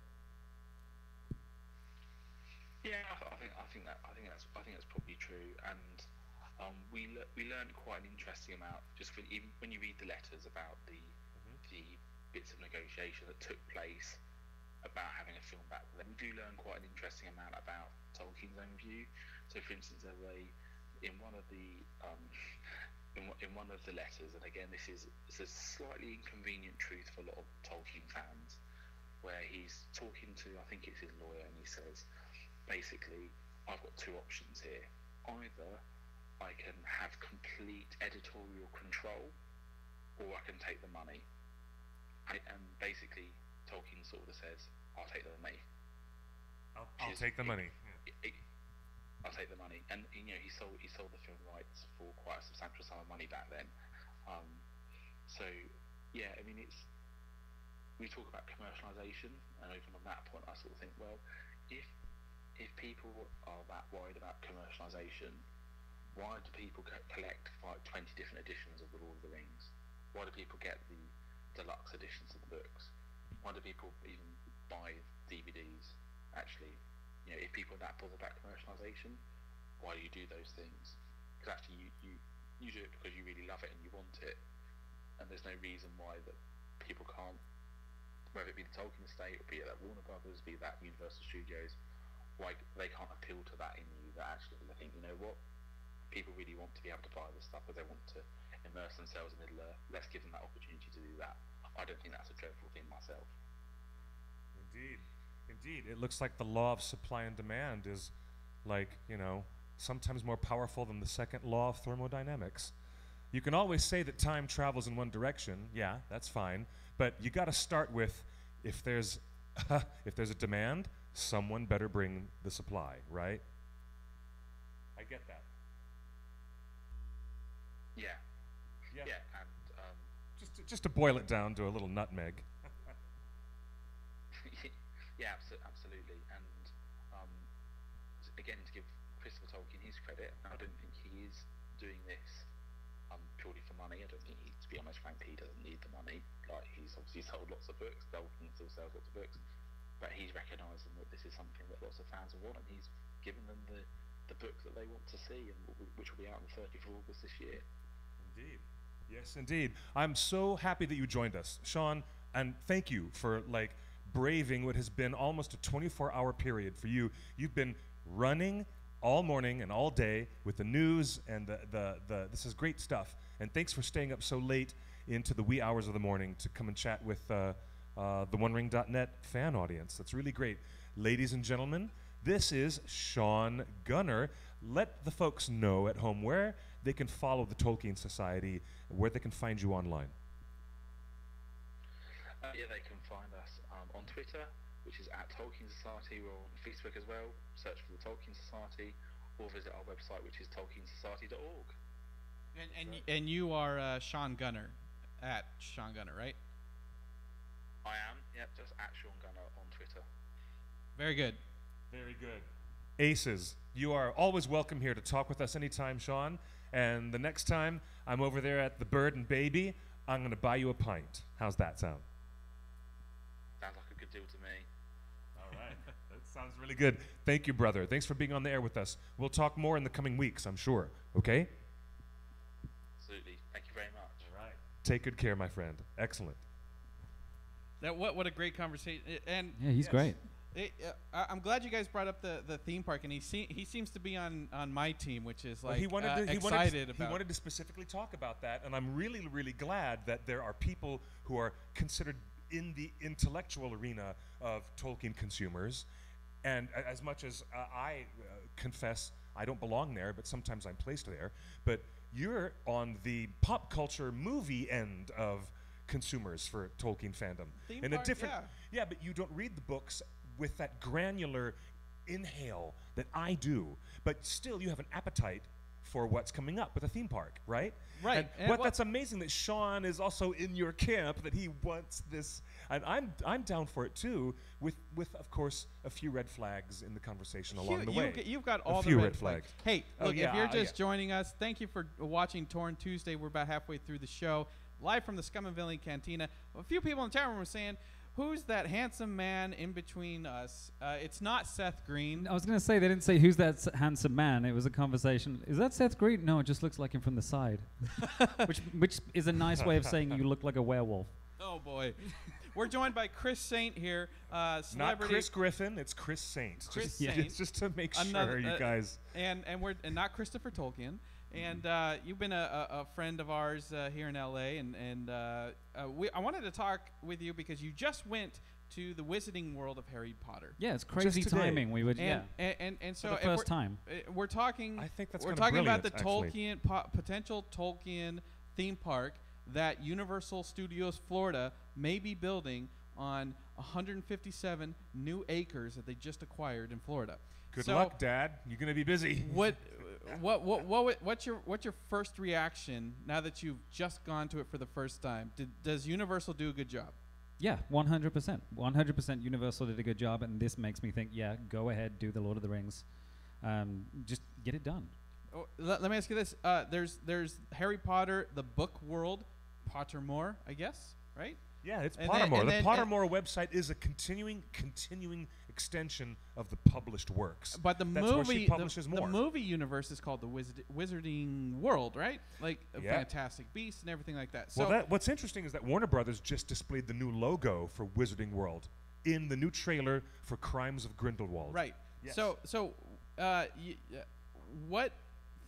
Yeah, I think that's probably true, and we learned quite an interesting amount just when you read the letters about the bits of negotiation that took place about having a film back then. We do learn quite an interesting amount about Tolkien's own view. So, for instance, in one of the letters, and again, it's a slightly inconvenient truth for a lot of Tolkien fans, where he's talking to, I think it's his lawyer, and he says, basically, I've got two options here. Either I can have complete editorial control, or I can take the money. And basically, Tolkien sort of says, I'll take the money. I'll take the money. I'll take the money. And he sold the film rights for quite a substantial sum of money back then. So yeah, I mean, we talk about commercialization, and even on that point, I sort of think, well, if people are that worried about commercialization, why do people collect like 20 different editions of The Lord of the Rings? Why do people get the deluxe editions of the books? Why do people even buy DVDs? Actually, if people are that bothered about commercialization, why do you do those things? Because actually you do it because you really love it and you want it, and there's no reason why that people can't, whether it be the Tolkien estate, or be it that Warner Brothers, be that Universal Studios, why they can't appeal to that in you, that actually they think, you know what, people really want to be able to buy this stuff, or they want to immerse themselves in Middle-earth, let's give them that opportunity to do that. I don't think that's a dreadful thing myself. Indeed. It looks like the law of supply and demand is sometimes more powerful than the second law of thermodynamics. You can always say that time travels in one direction. Yeah, that's fine. But you got to start with, if there's a demand, someone better bring the supply, right? I get that. Yeah. And just to boil it down to a little nutmeg. Yeah, absolutely. And again, to give Christopher Tolkien his credit, I don't think he is doing this purely for money. I don't think to be honest, frankly, he doesn't need the money. Like, he's obviously sold lots of books. Tolkien still sells lots of books, but he's recognising that this is something that lots of fans will want, and he's given them the book that they want to see, and which will be out on the 30th of August this year. Indeed. Yes, indeed. I'm so happy that you joined us, Sean, and thank you for braving what has been almost a 24-hour period for you. You've been running all morning and all day with the news, and this is great stuff. And thanks for staying up so late into the wee hours of the morning to come and chat with the OneRing.net fan audience. That's really great. Ladies and gentlemen, this is Sean Gunner. Let the folks know at home where they can follow the Tolkien Society, where they can find you online. Yeah, they can find us on Twitter, which is @Tolkien Society. We're on Facebook as well. Search for the Tolkien Society. or visit our website, which is tolkiensociety.org. And you are Sean Gunner at Sean Gunner, right? I am, yep, just at Sean Gunner on Twitter. Very good. Very good. Aces, you are always welcome here to talk with us anytime, Sean. And the next time I'm over there at the Bird and Baby, I'm going to buy you a pint. How's that sound? Sounds like a good deal to me. All right. That sounds really good. Thank you, brother. Thanks for being on the air with us. We'll talk more in the coming weeks, I'm sure. Okay? Absolutely. Thank you very much. All right. Take good care, my friend. Excellent. What a great conversation. And Yeah, he's great. I'm glad you guys brought up the theme park, and he seems to be on my team, which is like Well, he excited about. wanted to specifically talk about that, and I'm really, really glad that there are people who are considered in the intellectual arena of Tolkien consumers. And as much as I confess I don't belong there, but sometimes I'm placed there, but you're on the pop culture movie end of consumers for Tolkien fandom. Theme in park, a different, yeah. but you don't read the books with that granular inhale that I do, but still you have an appetite for what's coming up with a theme park, right? Right. And that's amazing that Sean is also in your camp, that he wants this, and I'm down for it too, with of course a few red flags in the conversation along the way. You've got all a the few red flags. Hey, Oh, look, yeah, if you're just joining us, thank you for watching Torn Tuesday. We're about halfway through the show, live from the Scum and Villainy Cantina. A few people in the chat room were saying, who's that handsome man in between us? It's not Seth Green. I was going to say, they didn't say who's that handsome man. It was a conversation. Is that Seth Green? No, it just looks like him from the side. which is a nice way of saying you look like a werewolf. Oh, boy. We're joined by Chris Saint here, celebrity. Not Chris Griffin, it's Chris Saint. Chris just, Saint. just to make sure you guys. And not Christopher Tolkien. And you've been a friend of ours here in LA, and I wanted to talk with you because you just went to the Wizarding World of Harry Potter. Yeah, it's crazy timing. We would, and so for the first time. We're talking. I think that's we're kinda talking about the brilliant, Tolkien potential Tolkien theme park that Universal Studios Florida may be building on 157 new acres that they just acquired in Florida. Good luck, Dad. You're gonna be busy. What's your first reaction now that you've just gone to it for the first time? Does Universal do a good job? Yeah, 100%. 100% Universal did a good job, and this makes me think, yeah, go ahead, do the Lord of the Rings. Just get it done. Oh, let me ask you this. There's Harry Potter, the book world, Pottermore, I guess, right? Yeah, it's And Pottermore. then- The Pottermore website is a continuing extension of the published works. But the That's where she movie, publishes the more. movie universe is called the Wizarding World, right? Like Yeah. Fantastic Beasts and everything like that. So Well, what's interesting is that Warner Brothers just displayed the new logo for Wizarding World in the new trailer for Crimes of Grindelwald. right. Yes. So what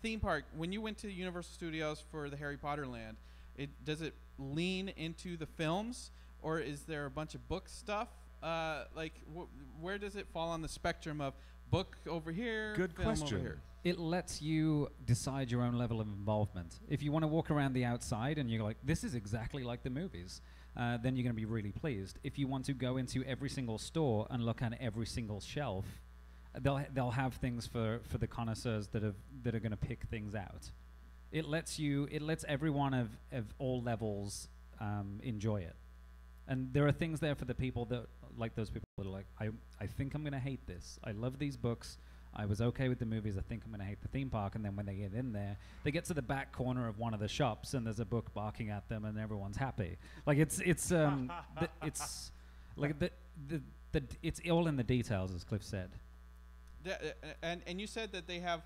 theme park, when you went to Universal Studios for the Harry Potter land, does it lean into the films, or is there a bunch of book stuff? Where does it fall on the spectrum of book over here, Good film question. over here? It lets you decide your own level of involvement. If you want to walk around the outside and you're like, this is exactly like the movies, then you're going to be really pleased. If you want to go into every single store and look at every single shelf, they'll have things for the connoisseurs that are going to pick things out. It lets everyone of all levels enjoy it. And there are things there for the people that, like those people that are like, I think I'm going to hate this. I love these books. I was okay with the movies. I think I'm going to hate the theme park. And then when they get in there, they get to the back corner of one of the shops and there's a book barking at them and everyone's happy. Like it's all in the details, as Cliff said. And you said that they have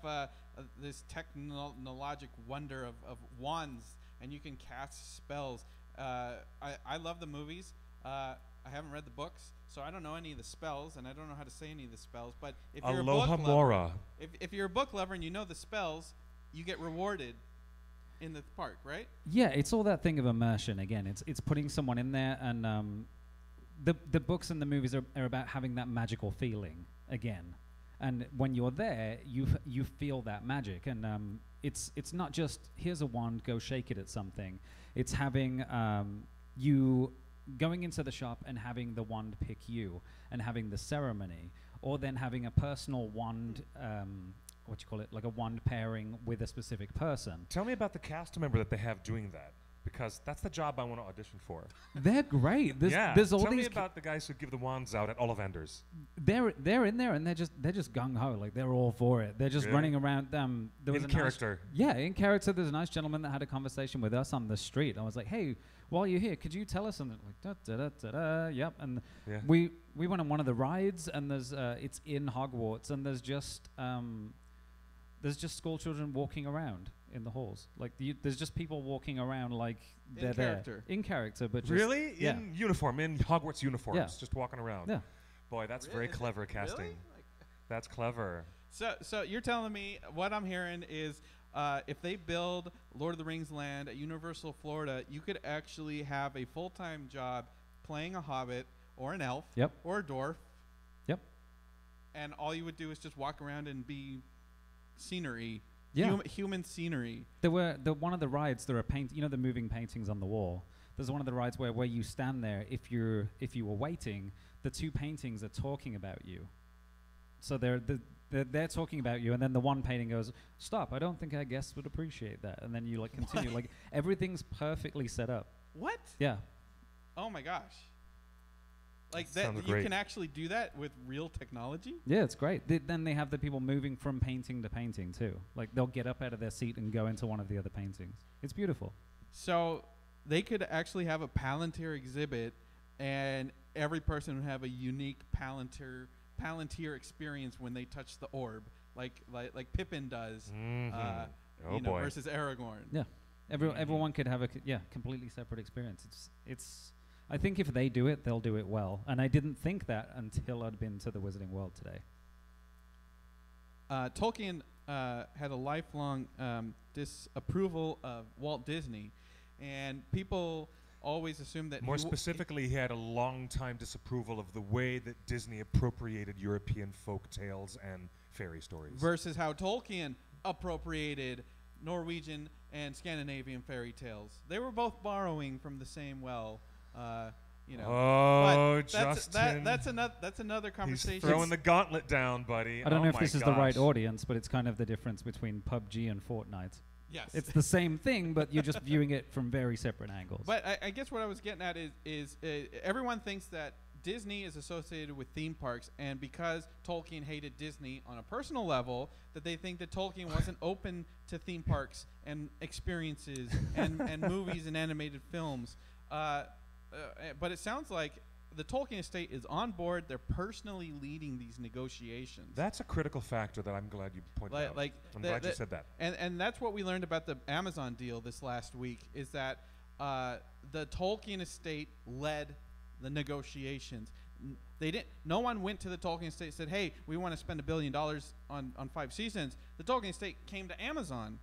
this technologic wonder of wands, and you can cast spells. I love the movies. I haven't read the books, so I don't know any of the spells, and I don't know how to say any of the spells. But if you're Aloha a book Mora. lover, if you're a book lover and you know the spells, you get rewarded in the park, right? Yeah, it's all that thing of immersion. Again, it's putting someone in there, and the books and the movies are about having that magical feeling again. And when you're there, you feel that magic, and it's not just here's a wand, go shake it at something. It's having you going into the shop and having the wand pick you, and having the ceremony, or then having a personal wand what you call it, like a wand pairing with a specific person. Tell me about the cast member that they have doing that, because that's the job I want to audition for. They're great. There's all tell these me about the guys who give the wands out at Ollivanders. they're in there and they're just gung ho, like they're all for it. They're just Really? running around. There was In a nice- character. in character. There's a nice gentleman that had a conversation with us on the street. I was like, hey, while you're here, could you tell us something? Like, da da da da. Yep. And Yeah. we went on one of the rides, and there's it's in Hogwarts, and there's just school children walking around in the halls. Like there's just people walking around like they're character. there in character, but just Really? yeah. In uniform, in Hogwarts uniforms, Yeah. just walking around. Yeah. Boy, that's Really? very Is it clever casting. really? That's clever. So you're telling me what I'm hearing is if they build Lord of the Rings land at Universal Florida, you could actually have a full-time job playing a hobbit or an elf Yep. or a dwarf. Yep. And all you would do is just walk around and be scenery. Yeah. Human scenery. There were one of the rides. There are the moving paintings on the wall. There's one of the rides where you stand there. If you were waiting, the two paintings are talking about you. So they're talking about you, and then the one painting goes, "Stop! I don't think our guests would appreciate that." And then you like continue. Like everything's perfectly set up. What? Yeah. Oh my gosh. Like That that, sounds you great. can actually do that with real technology? Yeah, it's great. Then they have the people moving from painting to painting too. Like they'll get up out of their seat and go into one of the other paintings. It's beautiful. So they could actually have a Palantir exhibit, and every person would have a unique Palantir experience when they touch the orb, like Pippin does, Oh boy. versus Aragorn. Yeah. Everyone could have a completely separate experience. It's I think if they do it, they'll do it well. And I didn't think that until I'd been to the Wizarding World today. Tolkien had a lifelong disapproval of Walt Disney, and people always assumed that More specifically, he had a long-time disapproval of the way that Disney appropriated European folk tales and fairy stories. versus how Tolkien appropriated Norwegian and Scandinavian fairy tales. They were both borrowing from the same well, Oh, But Justin. that's another He's conversation. throwing the gauntlet down, buddy. I don't Oh know if my this is the right gosh. audience, but it's kind of the difference between PUBG and Fortnite. Yes. It's the same thing, but you're just viewing it from very separate angles. But I guess what I was getting at is everyone thinks that Disney is associated with theme parks, and because Tolkien hated Disney on a personal level, that they think that Tolkien wasn't open to theme parks and experiences and movies and animated films. But it sounds like the Tolkien estate is on board. They're personally leading these negotiations. That's a critical factor that I'm glad you pointed out. I'm glad you said that. And that's what we learned about the Amazon deal this last week, is that the Tolkien estate led the negotiations. No one went to the Tolkien estate and said, "Hey, we want to spend $1 billion on 5 seasons." The Tolkien estate came to Amazon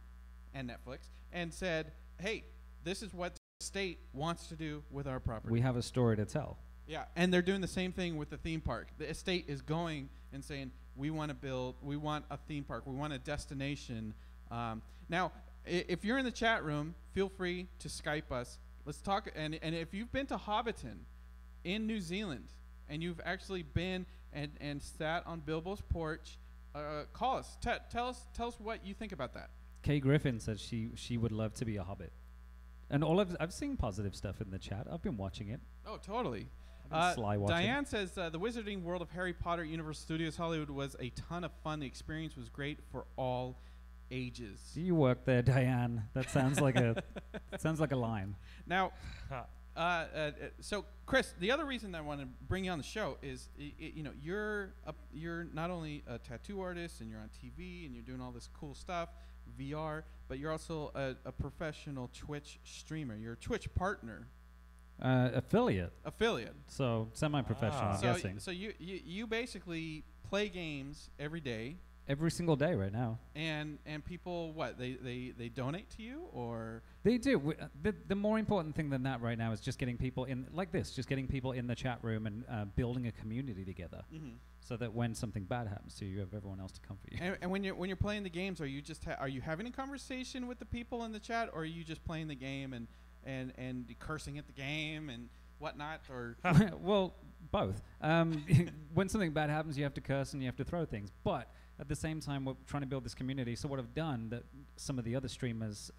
and Netflix and said, "Hey, this is what the estate wants to do with our property." we have a story to tell. Yeah, and they're doing the same thing with the theme park. The estate is going and saying, we want a theme park, we want a destination. Now, if you're in the chat room, feel free to Skype us. Let's talk. And if you've been to Hobbiton in New Zealand, and you've actually been and sat on Bilbo's porch, call us. Tell us what you think about that. Kay Griffin says she would love to be a hobbit. And I've seen positive stuff in the chat. I've been watching it. Oh, totally. I've been sly watching. Diane says the Wizarding World of Harry Potter Universal Studios Hollywood was a ton of fun. The experience was great for all ages. Do you work there, Diane? That sounds like a line. Now, so Chris, the other reason I want to bring you on the show is, you're not only a tattoo artist and you're on TV and you're doing all this cool stuff, VR, but you're also a professional Twitch streamer. You're a Twitch partner. Affiliate. So semi-professional, I'm guessing. So you basically play games every day. Every single day right now. And people, what, they donate to you, or? They do. The more important thing than that right now is just getting people in, like this, just getting people in the chat room and building a community together. Mm-hmm. So that when something bad happens to you, you have everyone else to comfort you. And when you're playing the games, are you just are you having a conversation with the people in the chat, or are you just playing the game and cursing at the game and whatnot, or? Well, both. When something bad happens, you have to curse and you have to throw things. But at the same time, we're trying to build this community. So what I've done that some of the other streamers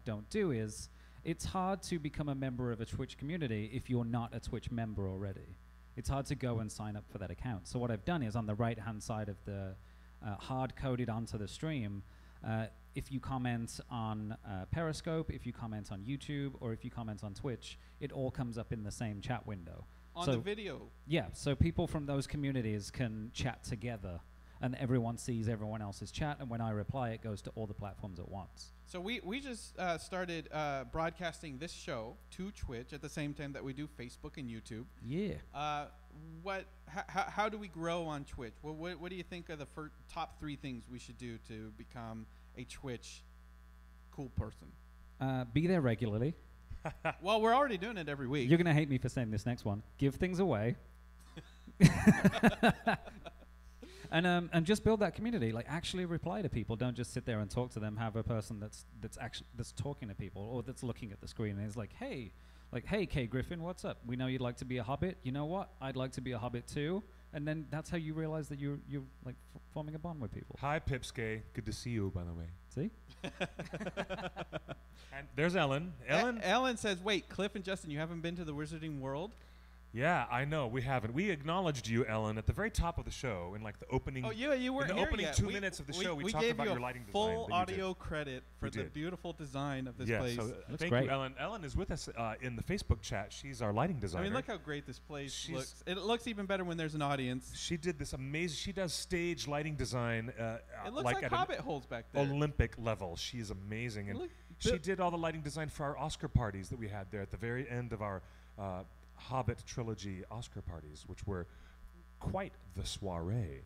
don't do is, it's hard to become a member of a Twitch community if you're not a Twitch member already. It's hard to go and sign up for that account. So what I've done is on the right-hand side of the hard-coded onto the stream, if you comment on Periscope, if you comment on YouTube, or if you comment on Twitch, it all comes up in the same chat window. On so the video. Yeah, so people from those communities can chat together, and everyone sees everyone else's chat, and when I reply, it goes to all the platforms at once. So we just started broadcasting this show to Twitch at the same time that we do Facebook and YouTube. Yeah. How do we grow on Twitch? What do you think are the top 3 things we should do to become a Twitch cool person? Be there regularly. Well, we're already doing it every week. You're going to hate me for saying this next one. Give things away. And just build that community. Like, actually reply to people. Don't just sit there and talk to them. Have a person that's talking to people, or that's looking at the screen and is like, hey, Kay Griffin, what's up? We know you'd like to be a hobbit. You know what? I'd like to be a hobbit too. And then that's how you realize that you're like forming a bond with people. Hi, Pipsky. Good to see you, by the way. See? And there's Ellen. Ellen says, wait, Cliff and Justin, you haven't been to the Wizarding World? Yeah, I know. We haven't. We acknowledged you, Ellen, at the very top of the show in like the opening. Oh, yeah, you weren't in the here opening yet. 2 minutes of the show. We talked gave about you your lighting design. full audio credit for We the did. beautiful design of this Yeah, place. so thank great. you, Ellen. Ellen is with us in the Facebook chat. She's our lighting designer. I mean, look how great this place She's- looks. It looks even better when there's an audience. She did this amazing. She does stage lighting design. It looks like at Hobbit holes back an there. Olympic level. She is amazing, and Look, she Bill- did all the lighting design for our Oscar parties that we had there at the very end of our Hobbit trilogy Oscar parties, which were quite the soiree.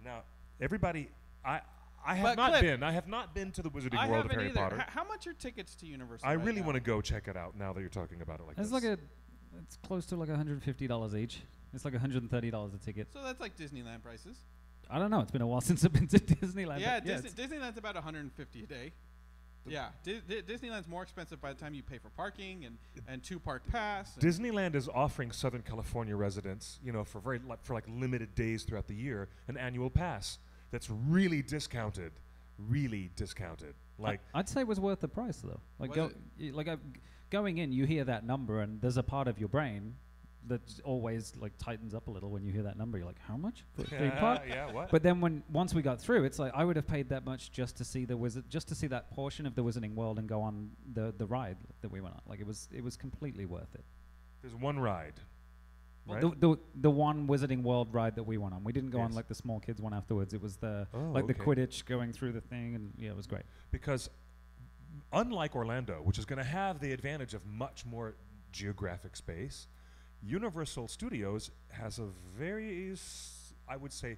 Now, everybody, I have But not Cliff, been. I have not been to the Wizarding I World of haven't Harry either. Potter. How much are tickets to Universal? I right really now? want to go check it out now that you're talking about it like It's this. it's close to like $150 each. It's like $130 a ticket. So that's like Disneyland prices. I don't know. It's been a while since I've been to Disneyland. Yeah, but it's- Disneyland's about $150 a day. Yeah, Disneyland's more expensive by the time you pay for parking and 2-park pass. and- Disneyland is offering Southern California residents, for like limited days throughout the year, an annual pass that's really discounted. Like, I'd say it was worth the price though. Like Was going in, you hear that number, and there's a part of your brain that always like tightens up a little when you hear that number. You're like, how much for a theme park? yeah, what? But then once we got through, it's like I would have paid that much just to see that portion of the Wizarding World and go on the ride that we went on. Like it was completely worth it. There's one ride, right? The one Wizarding World ride that we went on. We didn't go on Yes. like the small kids one afterwards. It was the Oh, the okay. Quidditch going through the thing, and yeah, it was great. Because unlike Orlando, which is going to have the advantage of much more geographic space, Universal Studios has a very, I would say,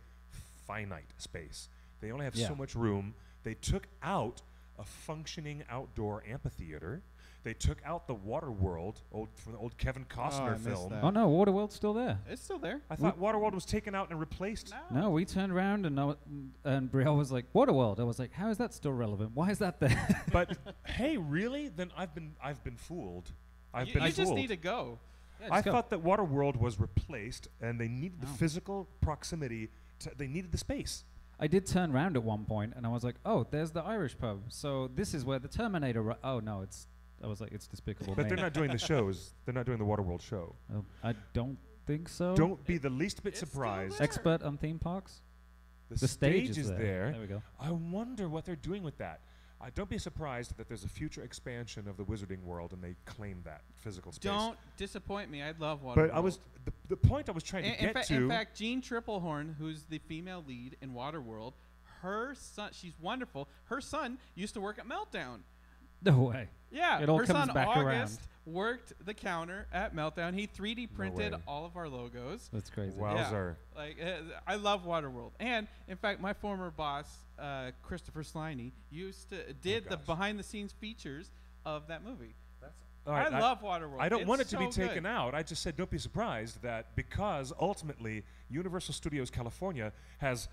finite space. They only have Yeah. so much room. They took out a functioning outdoor amphitheater. They took out the Water World, from the old Kevin I Costner missed film. that. Oh no, Waterworld's still there. It's still there. I thought Waterworld was taken out and replaced. No, we turned around and Brielle was like, Waterworld. I was like, how is that still relevant? Why is that there? But hey, really? Then I've been fooled. I've You been just fooled. need to go. Yeah, I just go. thought that Waterworld was replaced, and they needed the No. physical proximity. They needed the space. I did turn around at one point, and I was like, oh, there's the Irish pub. So this is where the Terminator... oh, no, I was like, it's Despicable But Me. they're not doing the shows. They're not doing the Waterworld show. Oh, I don't think so. Don't be the least bit It's still surprised. there. Expert on theme parks? The stage is there. There we go. I wonder what they're doing with that. Don't be surprised that there's a future expansion of the Wizarding World, and they claim that physical space. Don't disappoint me. I love Waterworld. But I was the point I was trying to In get to. fact, Jean Triplehorn, who's the female lead in Waterworld, her son, she's wonderful. Her son used to work at Meltdown. No way. Yeah, It all her comes son back August worked the counter at Meltdown. He 3D printed way. all of our logos. That's crazy. Wowzer. Like I love Waterworld, and in fact, my former boss, Christopher Sliney, did the gosh. behind-the-scenes features of that movie. All right, I love Waterworld. I don't It's want it to be so taken good. out. I just said don't be surprised that because ultimately Universal Studios California has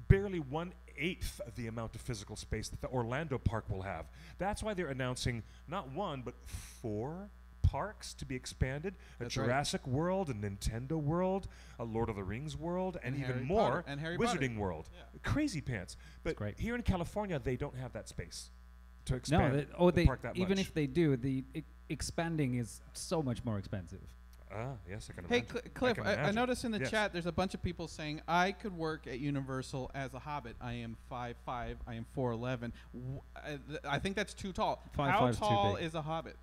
barely 1/8 of the amount of physical space that the Orlando park will have. That's why they're announcing not one but 4 parks to be expanded. That's A right. Jurassic World, a Nintendo World, a Lord of the Rings World, and even Harry more, Potter, and Harry Potter. Wizarding World. Yeah. Crazy pants. But great. here in California, they don't have that space to No, expand the park that even much. if they do, the expanding is so much more expensive. Yes, I can Hey, imagine. Cliff, can I imagine. noticed in the Yes. chat there's a bunch of people saying, I could work at Universal as a hobbit. I am 5'5", I am 4'11". I think that's too tall. 5'5" How is too tall big. is a hobbit?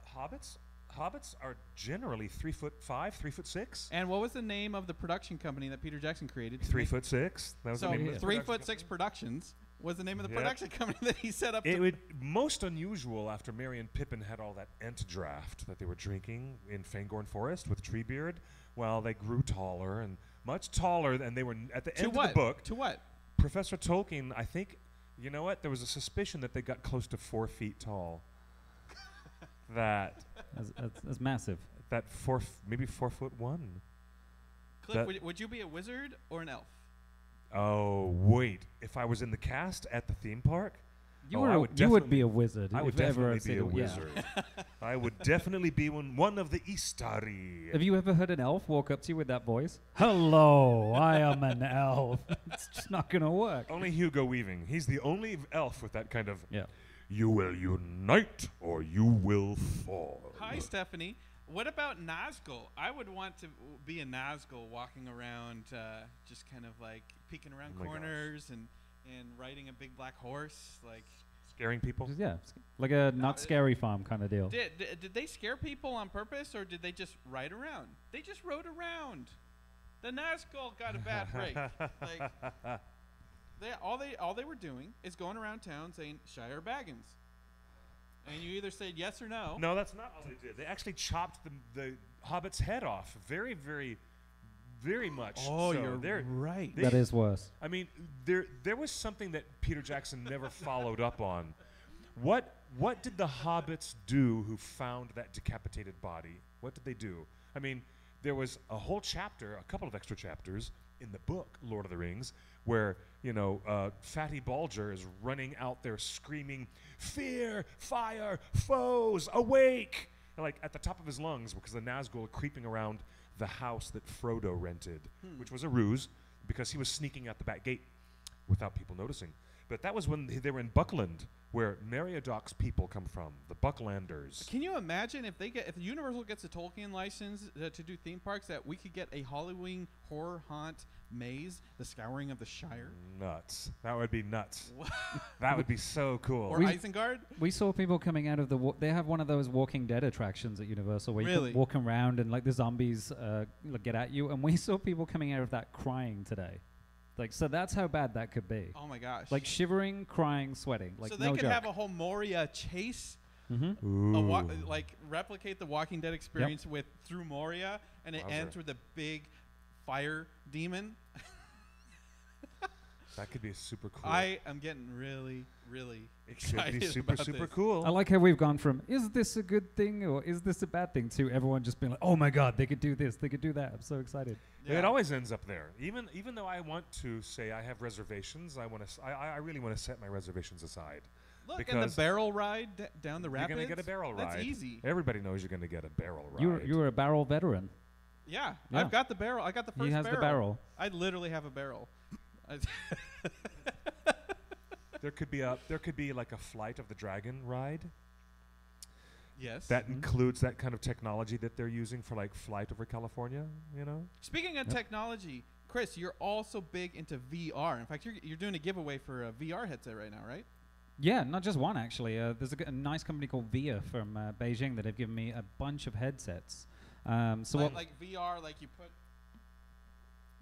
Hobbits are generally 3'5", 3'6". And what was the name of the production company that Peter Jackson created? 3'6". That was So the name of the 3'6" production Productions was the name of the Yep. production company that he set up. It would most unusual after Merry and Pippin had all that Ent draft that they were drinking in Fangorn Forest with Treebeard. Well, they grew taller and much taller, and they were at the end of the book. To what? Professor Tolkien, I think, you know what? There was a suspicion that they got close to 4 feet tall. That's massive. Maybe 4'1". Cliff, would you be a wizard or an elf? Oh wait! If I was in the cast at the theme park, You I would definitely- be a wizard. I would if ever definitely be a wizard. I would definitely be one of the Istari. Have you ever heard an elf walk up to you with that voice? Hello, I am an elf. It's just not gonna work. Only Hugo Weaving. He's the only elf with that kind of. Yeah. You will unite or you will fall. Hi, Stephanie. What about Nazgul? I would want to be a Nazgul walking around, just kind of like peeking around Oh my gosh. corners and riding a big black horse. Like, Scaring people. Yeah, like a not scary farm kind of deal. did they scare people on purpose, or did they just ride around? They just rode around. The Nazgul got a bad break. Like, all they were doing is going around town saying Shire Baggins, and you either said yes or no. No, that's not all they did. They actually chopped the Hobbit's head off. Very, very, very much. Oh, so. you're right. That is worse. I mean, there was something that Peter Jackson never followed up on. What did the hobbits do who found that decapitated body? What did they do? I mean, there was a whole chapter, a couple of extra chapters in the book Lord of the Rings, where Fatty Balger is running out there screaming, "Fear, fire, foes, awake!" And, like at the top of his lungs, because the Nazgul are creeping around the house that Frodo rented, which was a ruse because he was sneaking out the back gate without people noticing. But that was when they were in Buckland, where Meriadoc's people come from, the Bucklanders. Can you imagine if Universal gets a Tolkien license to do theme parks, that we could get a Halloween horror haunt maze, the Scouring of the Shire, Nuts. That would be nuts. That would be so cool. or Isengard? We saw people coming out of they have one of those Walking Dead attractions at Universal where you Really? can walk around and like the zombies get at you, and we saw people coming out of that crying today. Like, so that's how bad that could be. Oh my gosh! Like shivering, crying, sweating. Like, so they no could joke. have a whole Moria chase, Ooh. like replicate the Walking Dead experience through Moria, and it Wowzer. ends with a big fire demon. That could be super cool. I am getting really, really it could excited be super, about super this. cool. I like how we've gone from is this a good thing or is this a bad thing to everyone just being like, oh my god, they could do this, they could do that. I'm so excited. It always ends up there. Even though I want to say I have reservations, I really want to set my reservations aside. Look, and the because barrel ride down the rapids. You're gonna get a barrel ride. That's easy. Everybody knows you're gonna get a barrel ride. You're a barrel veteran. Yeah, Yeah. I've got the barrel. I got the first He has barrel. the barrel. I literally have a barrel. There could be like a Flight of the Dragon ride Yes. that includes that kind of technology that they're using for like flight over California. You know. Speaking of technology, Chris, you're also big into VR. In fact, you're doing a giveaway for a VR headset right now, right? Yeah, not just one actually. There's a nice company called VIA from Beijing that have given me a bunch of headsets. Like VR, like you put.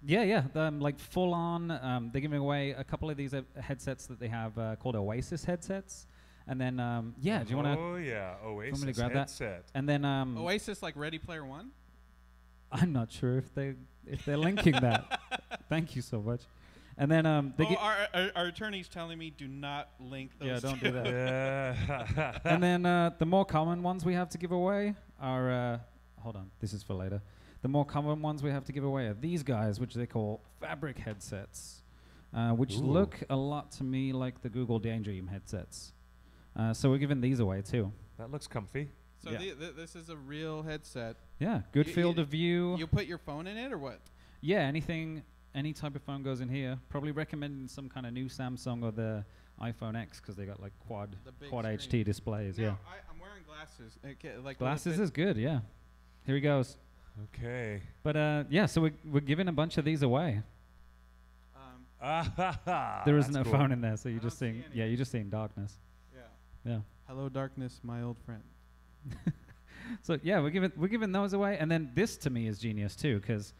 Yeah, like full on. They're giving away a couple of these headsets that they have called Oasis headsets, and then do you want to? Oh yeah, Oasis me to grab that? headset. And then Oasis, like Ready Player One. I'm not sure if they're linking that. Thank you so much. And then Our attorney's telling me do not link those. yeah, don't two. do that. Yeah. And then the more common ones we have to give away are hold on, this is for later. The more common ones we have to give away are these guys, which they call fabric headsets, which Ooh. look a lot to me like the Google Daydream headsets. So we're giving these away too. That looks comfy. So Yeah. this is a real headset. Yeah, good You- field you- of view. You put your phone in it or what? Yeah, any type of phone goes in here. Probably recommending some kind of new Samsung or the iPhone X because they got like quad The big HD screen. displays. Now, Yeah, I'm wearing glasses. Okay, like glasses is good. Yeah, here he goes. Okay. But yeah, so we're giving a bunch of these away. There isn't a That's phone in there, so I you're just don't see seeing any. you're just seeing darkness. Yeah. Yeah. Hello, darkness, my old friend. So yeah, we're giving those away, and then this to me is genius too, because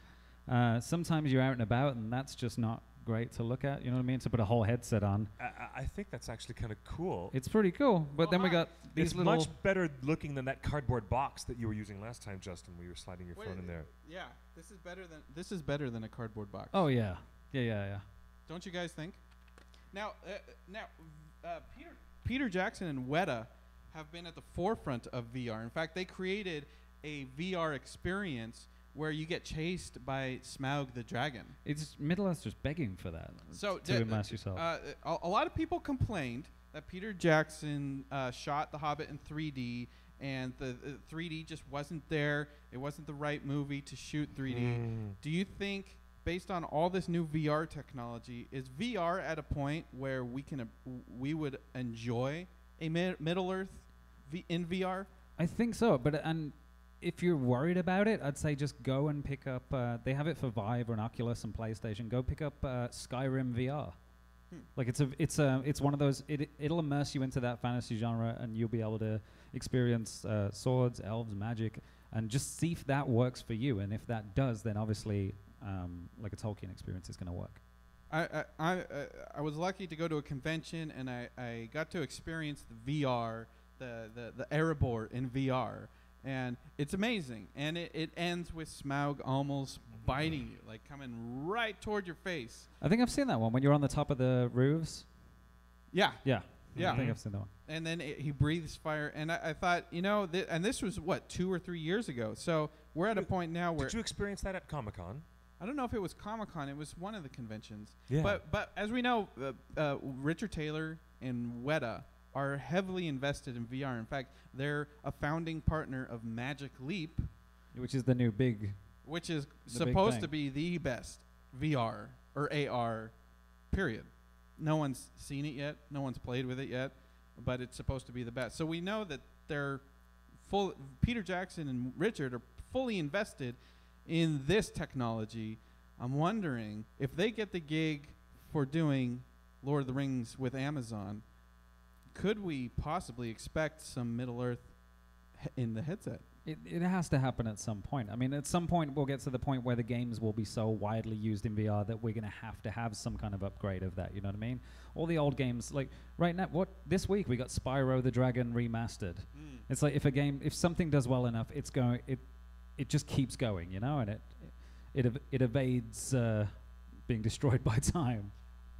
sometimes you're out and about, and that's just not great to look at. You know what I mean? To put a whole headset on, I think that's actually kind of cool. it's pretty cool. But Oh, then we hi. got these It's little. much better looking than that cardboard box that you were using last time, Justin, where you were sliding your phone in there. Yeah, this is better than a cardboard box. Oh yeah, yeah. Don't you guys think? Now, Peter Jackson and Weta have been at the forefront of VR. In fact, they created a VR experience where you get chased by Smaug the dragon. It's Middle Earth's just begging for that. So to immerse yourself. A lot of people complained that Peter Jackson shot The Hobbit in 3D, and the 3D just wasn't there. It wasn't the right movie to shoot 3D. Do you think, based on all this new VR technology, is VR at a point where we would enjoy a Middle Earth in VR? I think so, but and if you're worried about it, I'd say just go and pick up. They have it for Vive and Oculus and PlayStation. Go pick up Skyrim VR. Like it's one of those. It'll immerse you into that fantasy genre, and you'll be able to experience swords, elves, magic, and just see if that works for you. And if that does, then obviously, like a Tolkien experience is going to work. I was lucky to go to a convention, and I got to experience the VR, the Erebor in VR, and it's amazing. And it ends with Smaug almost biting you, like coming right toward your face. I think I've seen that one when you're on the top of the roofs. Yeah. Yeah, Yeah. I think I've seen that one. And then he breathes fire, and I thought, and this was what, 2 or 3 years ago. So we're at a point now where Did you experience that at Comic-Con? I don't know if it was Comic-Con. It was one of the conventions. Yeah. But as we know, Richard Taylor and Weta are heavily invested in VR. In fact, they're a founding partner of Magic Leap, Which is the new big. which is The big supposed thing. to be the best VR or AR, period. No one's seen it yet. No one's played with it yet, but it's supposed to be the best. So we know that they're Peter Jackson and Richard are fully invested in this technology. I'm wondering if they get the gig for doing Lord of the Rings with Amazon, could we possibly expect some Middle Earth in the headset? It has to happen at some point. I mean, at some point we'll get to the point where the games will be so widely used in VR that we're going to have some kind of upgrade of that. You know what I mean? All the old games, like right now, this week we got Spyro the Dragon Remastered. It's like if something does well enough, it just keeps going, you know, and it evades being destroyed by time.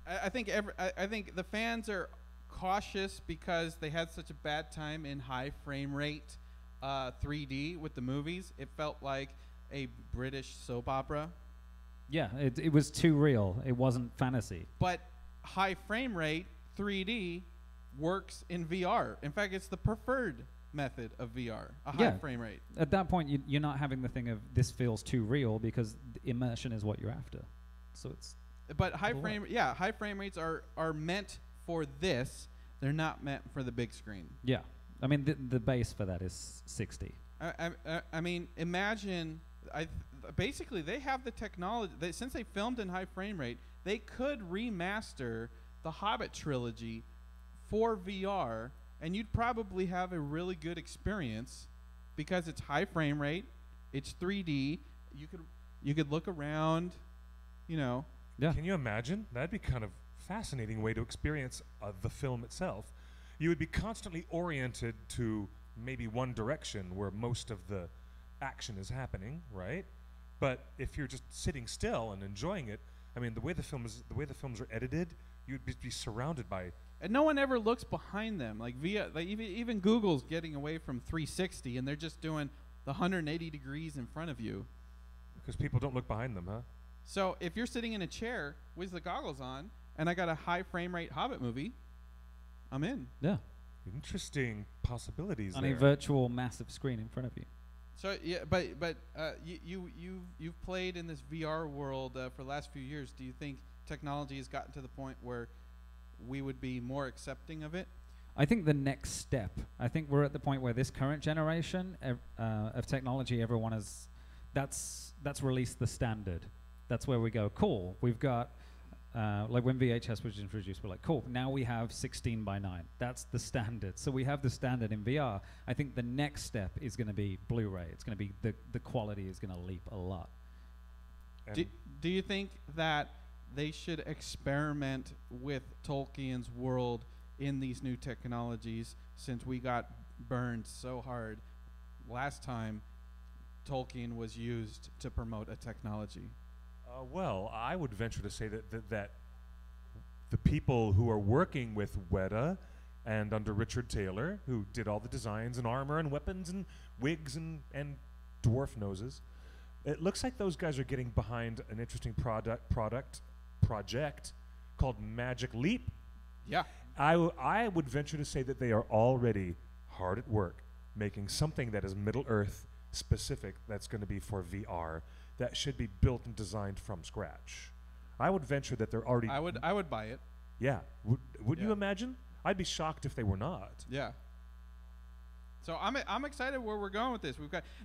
I think I think the fans are cautious because they had such a bad time in high frame rate 3D with the movies. It felt like a British soap opera. Yeah, it was too real. It wasn't fantasy. But high frame rate 3D works in VR. In fact, it's the preferred method of VR, a high frame rate. At that point, you're not having the thing of this feels too real because immersion is what you're after. So it's. But high frame rates are meant for this. They're not meant for the big screen. Yeah, I mean the base for that is 60. I mean, imagine. Basically, they have the technology. Since they filmed in high frame rate, they could remaster the Hobbit trilogy for VR, and you'd probably have a really good experience because it's high frame rate, it's 3D. You could look around, you know. Yeah. Can you imagine? That'd be kind of fascinating way to experience the film itself. You would be constantly oriented to maybe one direction where most of the action is happening, right? But if you're just sitting still and enjoying it, I mean, the way the films are edited, you'd be surrounded by. And no one ever looks behind them. Like even Google's getting away from 360, and they're just doing the 180 degrees in front of you. Because people don't look behind them, huh? So if you're sitting in a chair with the goggles on, and I got a high frame rate Hobbit movie, I'm in. Yeah. Interesting possibilities On there. a virtual massive screen in front of you. So yeah, but you've played in this VR world for the last few years. Do you think technology has gotten to the point where we would be more accepting of it? I think the next step. I think we're at the point where this current generation of technology, everyone has. That's released the standard. That's where we go. Cool. We've got. Like when VHS was introduced, we're like, cool, now we have 16 by 9. That's the standard. So we have the standard in VR. I think the next step is going to be Blu-ray. It's going to be the quality is going to leap a lot. Do you think that they should experiment with Tolkien's world in these new technologies, since we got burned so hard last time Tolkien was used to promote a technology? Well, I would venture to say that the people who are working with Weta and under Richard Taylor, who did all the designs and armor and weapons and wigs and dwarf noses, it looks like those guys are getting behind an interesting project called Magic Leap. Yeah. I would venture to say that they are already hard at work making something that is Middle-earth specific that's going to be for VR. That should be built and designed from scratch. I would venture that they're already. I would buy it. Yeah. Would you imagine? I'd be shocked if they were not. Yeah. So I'm excited where we're going with this.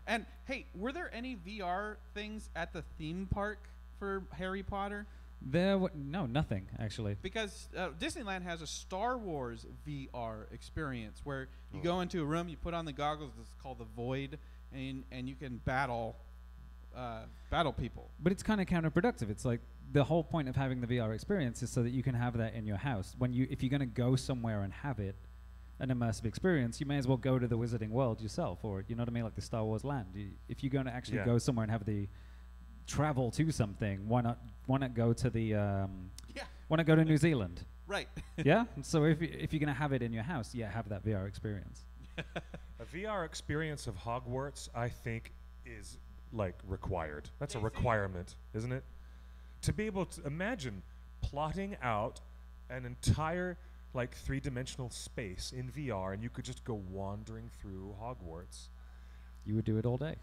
And hey, were there any VR things at the theme park for Harry Potter? No, nothing actually. Because Disneyland has a Star Wars VR experience where you go into a room, you put on the goggles. It's called the Void, and you can battle people. But it's kind of counterproductive. It's like the whole point of having the VR experience is so that you can have that in your house. If you're going to go somewhere and have it, an immersive experience, you may as well go to the Wizarding World yourself, or you know what I mean, like the Star Wars land. If you're going to actually go somewhere and have the travel to something, why not go to the why not go to New Zealand? Right. Yeah. So if you're going to have it in your house, have that VR experience. A VR experience of Hogwarts, I think, is like required. That's a requirement, isn't it? To be able to imagine plotting out an entire like 3-dimensional space in VR, and you could just go wandering through Hogwarts. You would do it all day.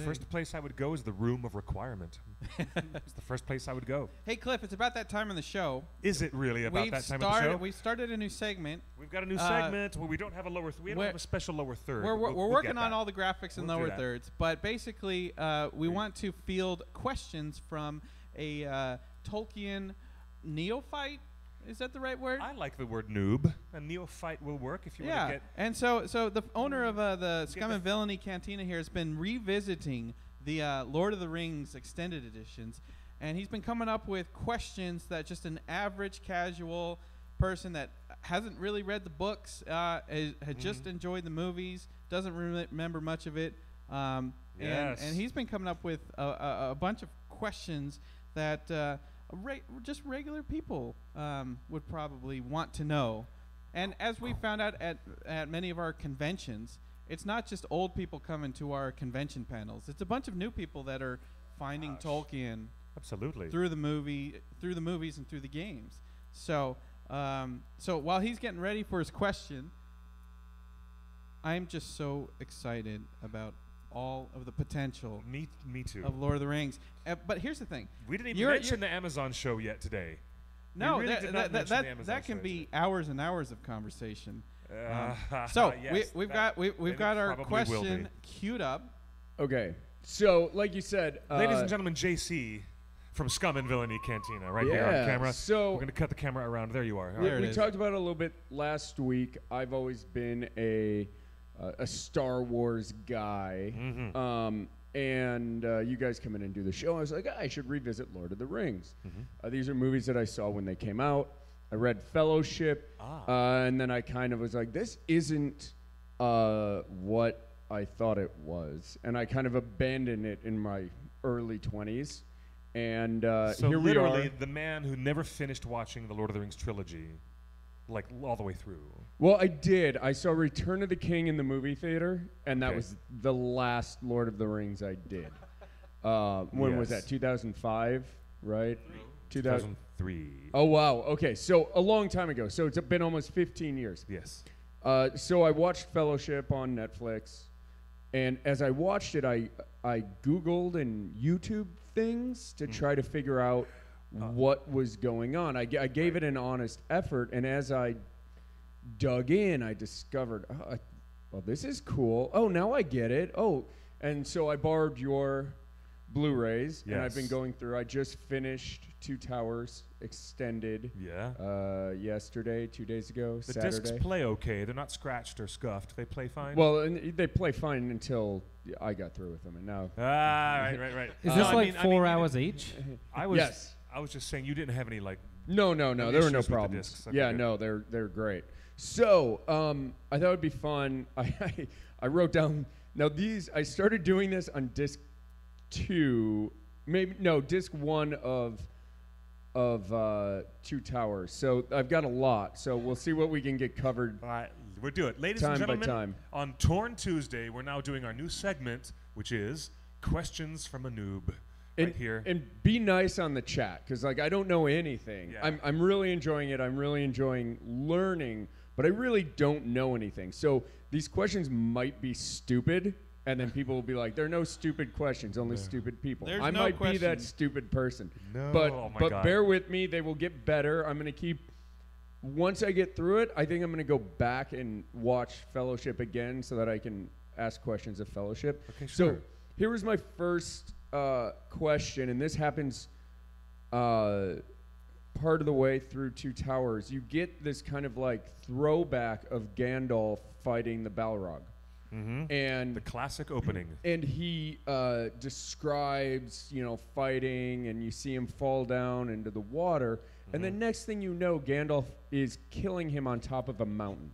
First place I would go is the Room of Requirement. It's the first place I would go. Hey, Cliff, it's about that time in the show. Is it really about that time of the show? We started a new segment. We've got a new segment where we don't have a lower we don't have a special lower third. We're working on all the graphics and lower thirds, but basically we want to field questions from a Tolkien neophyte. Is that the right word? I like the word noob. A neophyte will work if you want to get... And so the owner of the Scum and Villainy Cantina here has been revisiting the Lord of the Rings extended editions, and he's been coming up with questions that just an average casual person that hasn't really read the books, had just enjoyed the movies, doesn't remember much of it, and he's been coming up with a bunch of questions that... just regular people would probably want to know. And as we found out at many of our conventions, it's not just old people coming to our convention panels. It's a bunch of new people that are finding Tolkien through the movies and through the games. So while he's getting ready for his question, I'm just so excited about all of the potential. Me too. Of Lord of the Rings. But here's the thing. We didn't even mention the Amazon show yet today. No, really that can be hours and hours of conversation. So we've got our question queued up. Okay, so like you said, ladies and gentlemen, JC from Scum and Villainy Cantina, right here on camera. So we're going to cut the camera around. There you are. We talked about it a little bit last week. I've always been a Star Wars guy, and you guys come in and do the show. I was like, I should revisit Lord of the Rings. These are movies that I saw when they came out. I read Fellowship, and then I kind of was like, this isn't what I thought it was, and I kind of abandoned it in my early 20s. And so here we are. literally the man who never finished watching the Lord of the Rings trilogy, like all the way through. Well, I did. I saw Return of the King in the movie theater, and that was the last Lord of the Rings I did. When was that? 2005, right? 2003. Oh, wow. Okay, so a long time ago. So it's been almost 15 years. Yes. So I watched Fellowship on Netflix, and as I watched it, I Googled and YouTube things to try to figure out what was going on. I gave it an honest effort, and as I dug in, I discovered, well, this is cool. Oh, now I get it. Oh, and so I borrowed your Blu-rays, and I've been going through. I just finished Two Towers Extended. Yesterday, 2 days ago, the Saturday. discs play okay. They're not scratched or scuffed. They play fine. Well, and they play fine until I got through with them, and now. Right. Is this like 4 hours each? I was. Yes. I was just saying you didn't have any like. No. There were no issues with the problems. discs. Okay, Yeah, good. no, they're great. So I thought it'd be fun. I wrote down. Now I started doing this on disc 2, disc 1 of Two Towers. So I've got a lot. So we'll see what we can get covered. All right, we'll do it. Ladies Time and by gentlemen, time. on Torn Tuesday, we're now doing our new segment, which is Questions from a Noob. Right here. And be nice on the chat, because I don't know anything. Yeah. I'm really enjoying it. I'm really enjoying learning, but I really don't know anything. So these questions might be stupid, and then people will be like, "There are no stupid questions, only stupid people." There's I no might be that questions. stupid person. No, but oh my but God. bear with me. They will get better. I'm gonna keep. Once I get through it, I think I'm gonna go back and watch Fellowship again so that I can ask questions of Fellowship. Okay, So sure. here was my first question, and this happens part of the way through Two Towers. You get this kind of like throwback of Gandalf fighting the Balrog. Mm-hmm. And The classic opening. and he describes, fighting, and you see him fall down into the water. And the next thing you know, Gandalf is killing him on top of a mountain.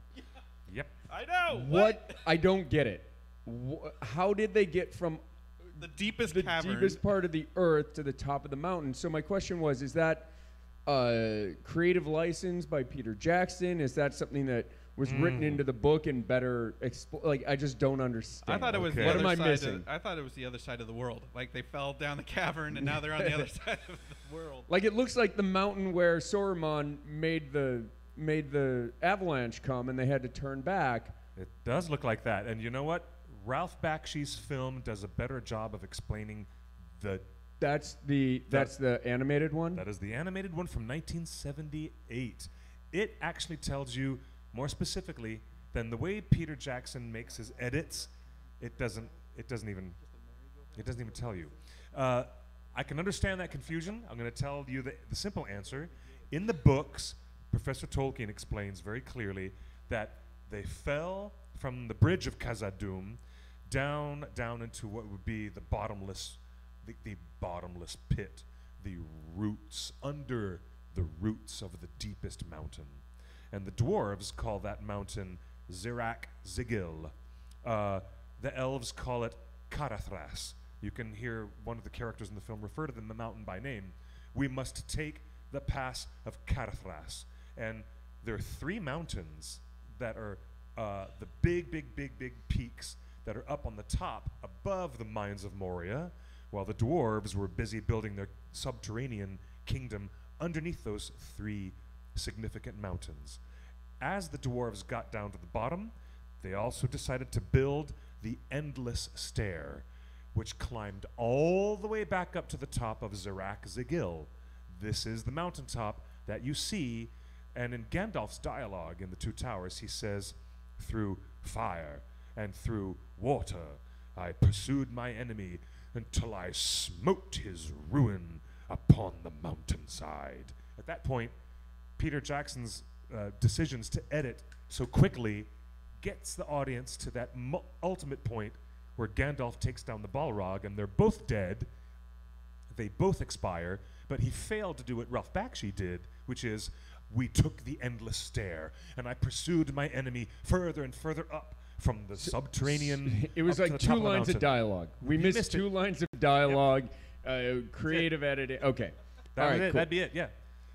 Yep. I know. What? I don't get it. How did they get from The deepest the cavern. deepest part of the earth to the top of the mountain? So my question was, is that creative license by Peter Jackson? Is that something that was written into the book and better I just don't understand. I thought it was Okay. the What other am I side. missing? I thought it was the other side of the world. Like they fell down the cavern and now they're on the other side of the world. Like it looks like the mountain where Saruman made the avalanche come and they had to turn back. It does look like that. And you know what? Ralph Bakshi's film does a better job of explaining the. That's the animated one. That is the animated one from 1978. It actually tells you more specifically than the way Peter Jackson makes his edits. It doesn't even tell you. I can understand that confusion. I'm going to tell you the simple answer. In the books, Professor Tolkien explains very clearly that they fell from the bridge of Khazad-dûm down into what would be the bottomless pit, the roots, under the roots of the deepest mountain. And the dwarves call that mountain Zirac Zigil. The elves call it Carathras. You can hear one of the characters in the film refer to the mountain by name. We must take the pass of Carathras. And there are 3 mountains that are the big peaks that are up on the top above the mines of Moria, while the dwarves were busy building their subterranean kingdom underneath those 3 significant mountains. As the dwarves got down to the bottom, they also decided to build the Endless Stair, which climbed all the way back up to the top of Zirac Zigil. This is the mountaintop that you see, and in Gandalf's dialogue in the Two Towers, he says, "Through fire and through water, I pursued my enemy until I smote his ruin upon the mountainside." At that point, Peter Jackson's decisions to edit so quickly gets the audience to that ultimate point where Gandalf takes down the Balrog and they're both dead. They both expire, but he failed to do what Ralph Bakshi did, which is, we took the Endless Stair and I pursued my enemy further and further up from the subterranean. It was up to like the 2 top of the lines of mountain. dialogue. We You missed missed 2 it. lines of dialogue, creative editing. Okay. All right, cool. That'd be it, yeah.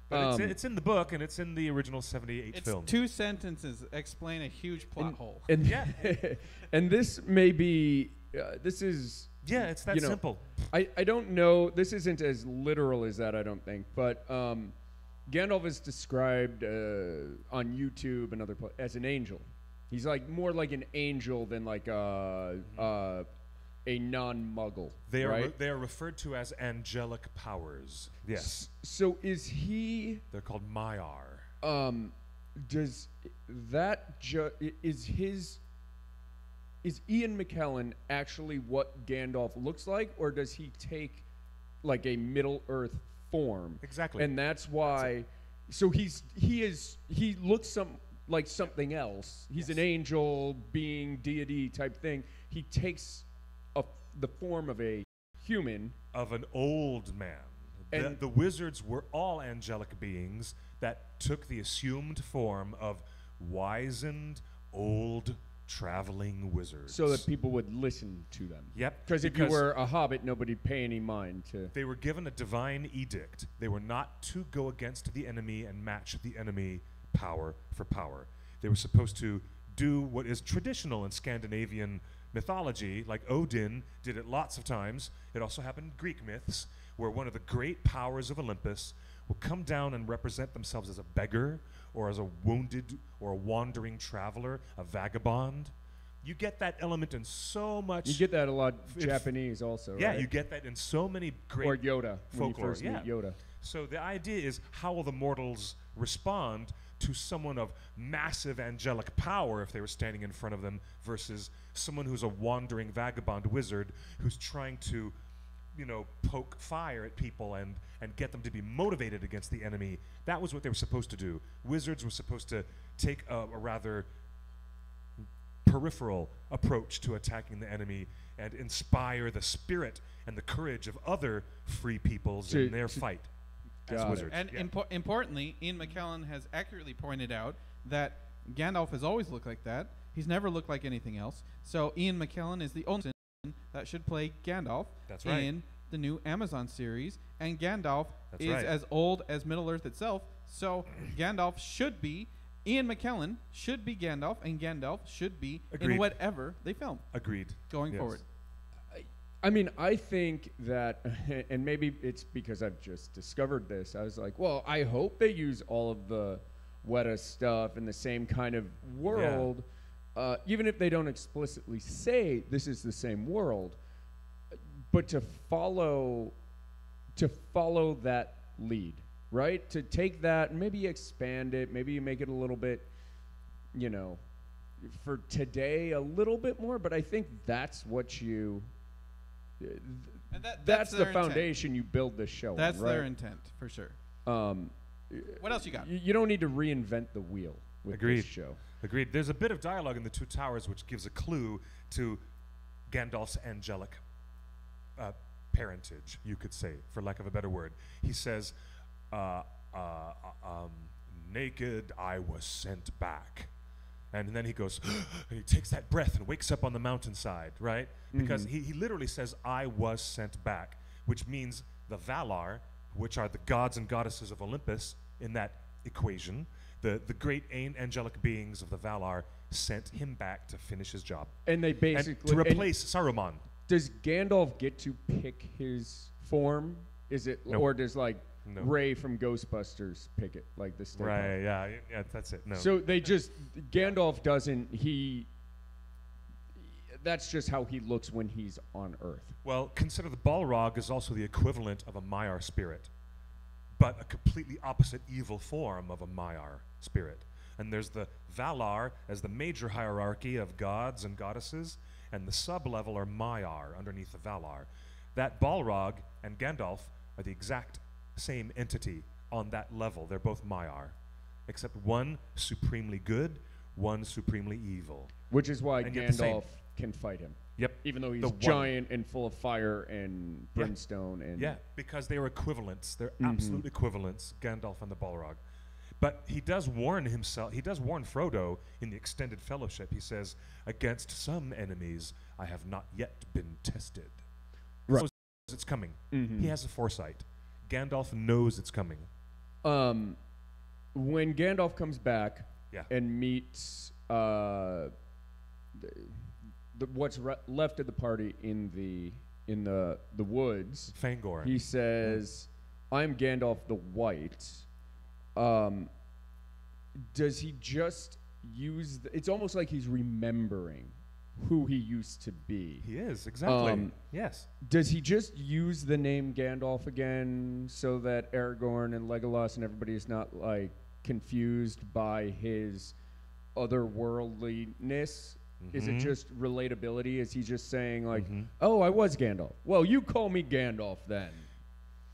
But Um, it's in the book and it's in the original 78 It's film. 2 sentences explain a huge plot hole. And Yeah. and this may be this is Yeah, it's that you know, simple. I don't know. This isn't as literal as that, I don't think. But Gandalf is described on YouTube and other as an angel. He's like more like an angel than like a non-Muggle. They are right? they are referred to as angelic powers. Yes, So is he? they're called Maiar. Does that is Ian McKellen actually what Gandalf looks like, or does he take like a Middle Earth form? Exactly. And that's why. So he looks like something else. He's an angel, being, deity type thing. He takes the form of a human. Of an old man. And The wizards were all angelic beings that took the assumed form of wizened, old, traveling wizards. so that people would listen to them. Yep. Because if you were a hobbit, nobody'd pay any mind to. They were given a divine edict. They were not to go against the enemy and match the enemy power for power. They were supposed to do what is traditional in Scandinavian mythology, like Odin did it lots of times. It also happened in Greek myths, where one of the great powers of Olympus will come down and represent themselves as a beggar or as a wounded or a wandering traveler, a vagabond. You get that element in so much. You get that a lot Japanese also, yeah, right? you get that in so many great Or Yoda, when you folklore. first meet Yoda. So the idea is, how will the mortals respond to someone of massive angelic power if they were standing in front of them versus someone who's a wandering vagabond wizard who's trying to, poke fire at people and get them to be motivated against the enemy. That was what they were supposed to do. Wizards were supposed to take a rather peripheral approach to attacking the enemy and inspire the spirit and the courage of other free peoples in their fight as wizards. And importantly, Ian McKellen has accurately pointed out that Gandalf has always looked like that. He's never looked like anything else. So Ian McKellen is the only person that should play Gandalf That's right. in the new Amazon series. And Gandalf That's is right. as old as Middle-earth itself. So Gandalf should be, Ian McKellen should be Gandalf, and Gandalf should be Agreed. in whatever they film Agreed. going Yes. forward. I mean, I think that, and maybe it's because I've just discovered this. I was like, well, I hope they use all of the Weta stuff in the same kind of world, even if they don't explicitly say this is the same world. But to follow that lead, right? To take that, maybe expand it, maybe you make it a little bit, for today a little bit more. But I think that's what you. And That's the their foundation you build this show. That's on, right? their intent, for sure. What else you got? You don't need to reinvent the wheel with Agreed. this show. Agreed. There's a bit of dialogue in The Two Towers which gives a clue to Gandalf's angelic parentage, you could say, for lack of a better word. He says, naked I was sent back. And then he goes, and he takes that breath and wakes up on the mountainside, right? Because he literally says, I was sent back, which means the Valar, which are the gods and goddesses of Olympus in that equation, the great angelic beings of the Valar sent him back to finish his job. And they And basically to replace Saruman. Does Gandalf get to pick his form? Is it No. or does like No. Ray from Ghostbusters pick it, like the stick? Right, yeah, that's it. No. So they just Gandalf doesn't. That's just how he looks when he's on Earth. Well, consider the Balrog is also the equivalent of a Maiar spirit, but a completely opposite evil form of a Maiar spirit. And there's the Valar as the major hierarchy of gods and goddesses, and the sub-level are Maiar underneath the Valar. That Balrog and Gandalf are the exact same entity on that level. They're both Maiar, except one supremely good, one supremely evil. Which is why And yet the same. Gandalf can fight him. Yep. Even though he's The one. giant and full of fire and Yeah. brimstone and Yeah, because they are equivalents. They're absolute equivalents, Gandalf and the Balrog. But he does warn himself, he does warn Frodo in the extended fellowship. He says, against some enemies I have not yet been tested. Right. He knows it's coming. He has a foresight. Gandalf knows it's coming. when Gandalf comes back Yeah. and meets what's left of the party in the woods, Fangor. he says, "I'm Gandalf the White." Does he just it's almost like he's remembering who he used to be. He is, exactly. Yes. Does he just use the name Gandalf again so that Aragorn and Legolas and everybody is not like confused by his otherworldliness? Is it just relatability? Is he just saying like, oh, I was Gandalf. Well, you call me Gandalf then.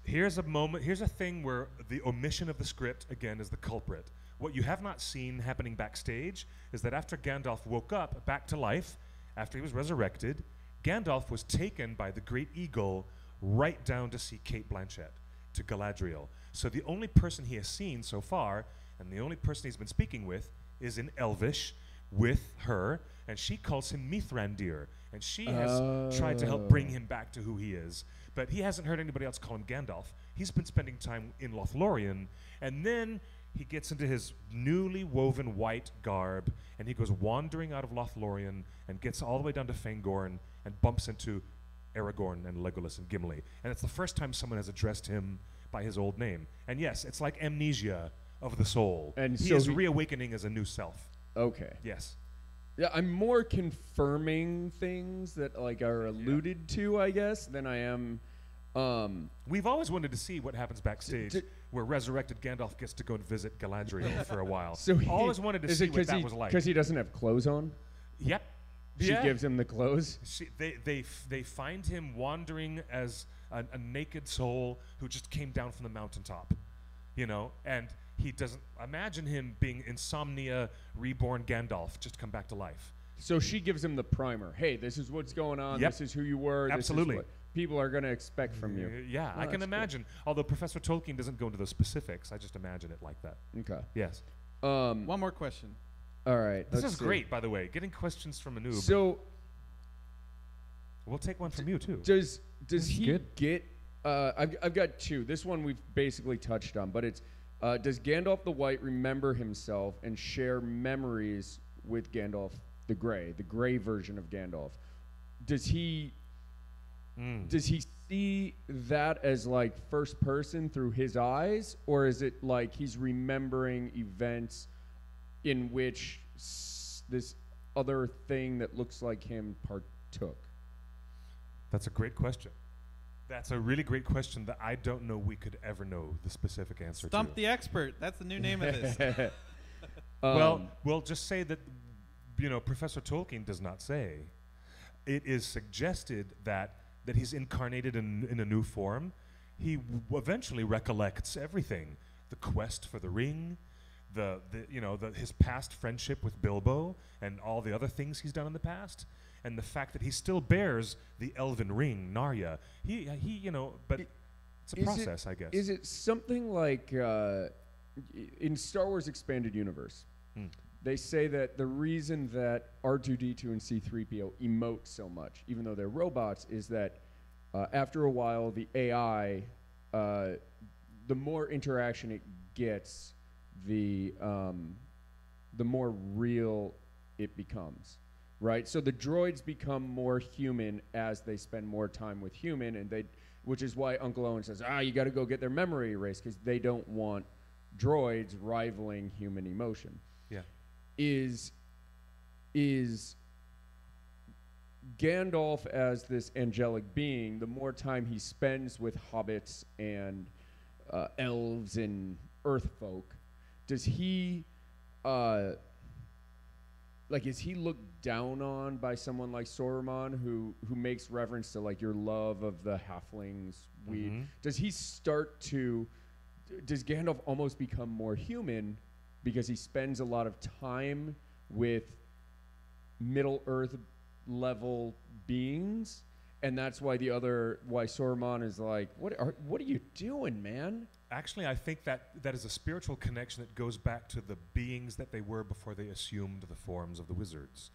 Here's a thing where the omission of the script, again, is the culprit. What you have not seen happening backstage is that after Gandalf woke up back to life, after he was resurrected, Gandalf was taken by the Great Eagle right down to see Cate Blanchett, to Galadriel. So the only person he has seen so far, and the only person he's been speaking with, is in Elvish with her, and she calls him Mithrandir, and she has tried to help bring him back to who he is. But he hasn't heard anybody else call him Gandalf. He's been spending time in Lothlorien, and then he gets into his newly woven white garb, and he goes wandering out of Lothlorien and gets all the way down to Fangorn and bumps into Aragorn and Legolas and Gimli. And it's the first time someone has addressed him by his old name. And yes, it's like amnesia of the soul. And he so is reawakening as a new self. Okay. Yes. Yeah, I'm more confirming things that like are alluded to, I guess, than I am. We've always wanted to see what happens backstage, where resurrected Gandalf gets to go and visit Galadriel for a while. So he always wanted to see what that was like. Because he doesn't have clothes on? Yep. She gives him the clothes? They find him wandering as a naked soul who just came down from the mountaintop, and he doesn't imagine him being Insomnia reborn Gandalf, just come back to life. So she gives him the primer. Hey, this is what's going on. Yep. This is who you were. Absolutely. This is what people are going to expect from you. Yeah, I can imagine. Although Professor Tolkien doesn't go into those specifics, I just imagine it like that. Okay. Yes. One more question. All right. This is great, by the way. Getting questions from a noob. So we'll take one from you too. Does he get? I've got two. This one we've basically touched on, but it's does Gandalf the White remember himself and share memories with Gandalf the Gray version of Gandalf? Does he see that as like first person through his eyes, or is it like he's remembering events in which this other thing that looks like him partook? That's a great question. That's a really great question that I don't know we could ever know the specific answer to. Stump the expert. That's the new name of this. Well, we'll just say that, Professor Tolkien does not say. It is suggested that he's incarnated in a new form. He eventually recollects everything: the quest for the ring, his past friendship with Bilbo, and all the other things he's done in the past. And the fact that he still bears the elven ring, Narya. But it's a process, I guess. Is it something like in Star Wars Expanded Universe, they say that the reason that R2-D2 and C-3PO emote so much, even though they're robots, is that after a while, the AI, the more interaction it gets, the more real it becomes. Right, so the droids become more human as they spend more time with human, which is why Uncle Owen says, you got to go get their memory erased, because they don't want droids rivaling human emotion. Yeah, is Gandalf as this angelic being? The more time he spends with hobbits and elves and earth folk, does he? Is he looked down on by someone like Saruman who makes reference to like your love of the halflings weed? Mm-hmm. Does Gandalf almost become more human because he spends a lot of time with Middle Earth level beings, and that's why Saruman is like, what are you doing, man? Actually, I think that is a spiritual connection that goes back to the beings that they were before they assumed the forms of the wizards.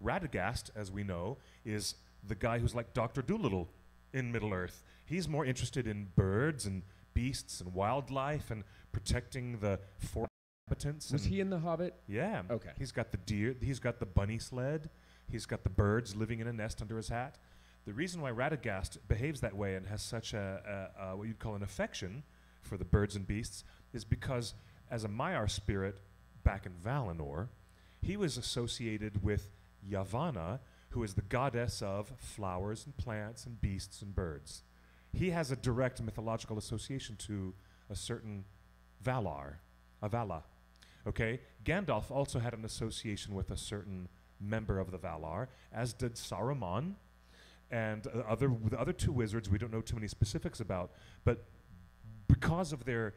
Radagast, as we know, is the guy who's like Dr. Dolittle in Middle-earth. He's more interested in birds and beasts and wildlife and protecting the forest inhabitants. Was he in The Hobbit? Yeah. Okay. He's got the deer. He's got the bunny sled. He's got the birds living in a nest under his hat. The reason why Radagast behaves that way and has such a what you'd call an affection for the birds and beasts is because as a Maiar spirit, back in Valinor, he was associated with Yavanna, who is the goddess of flowers and plants and beasts and birds. He has a direct mythological association to a certain Valar, a Vala. Okay? Gandalf also had an association with a certain member of the Valar, as did Saruman, and the other two wizards we don't know too many specifics about, but because of their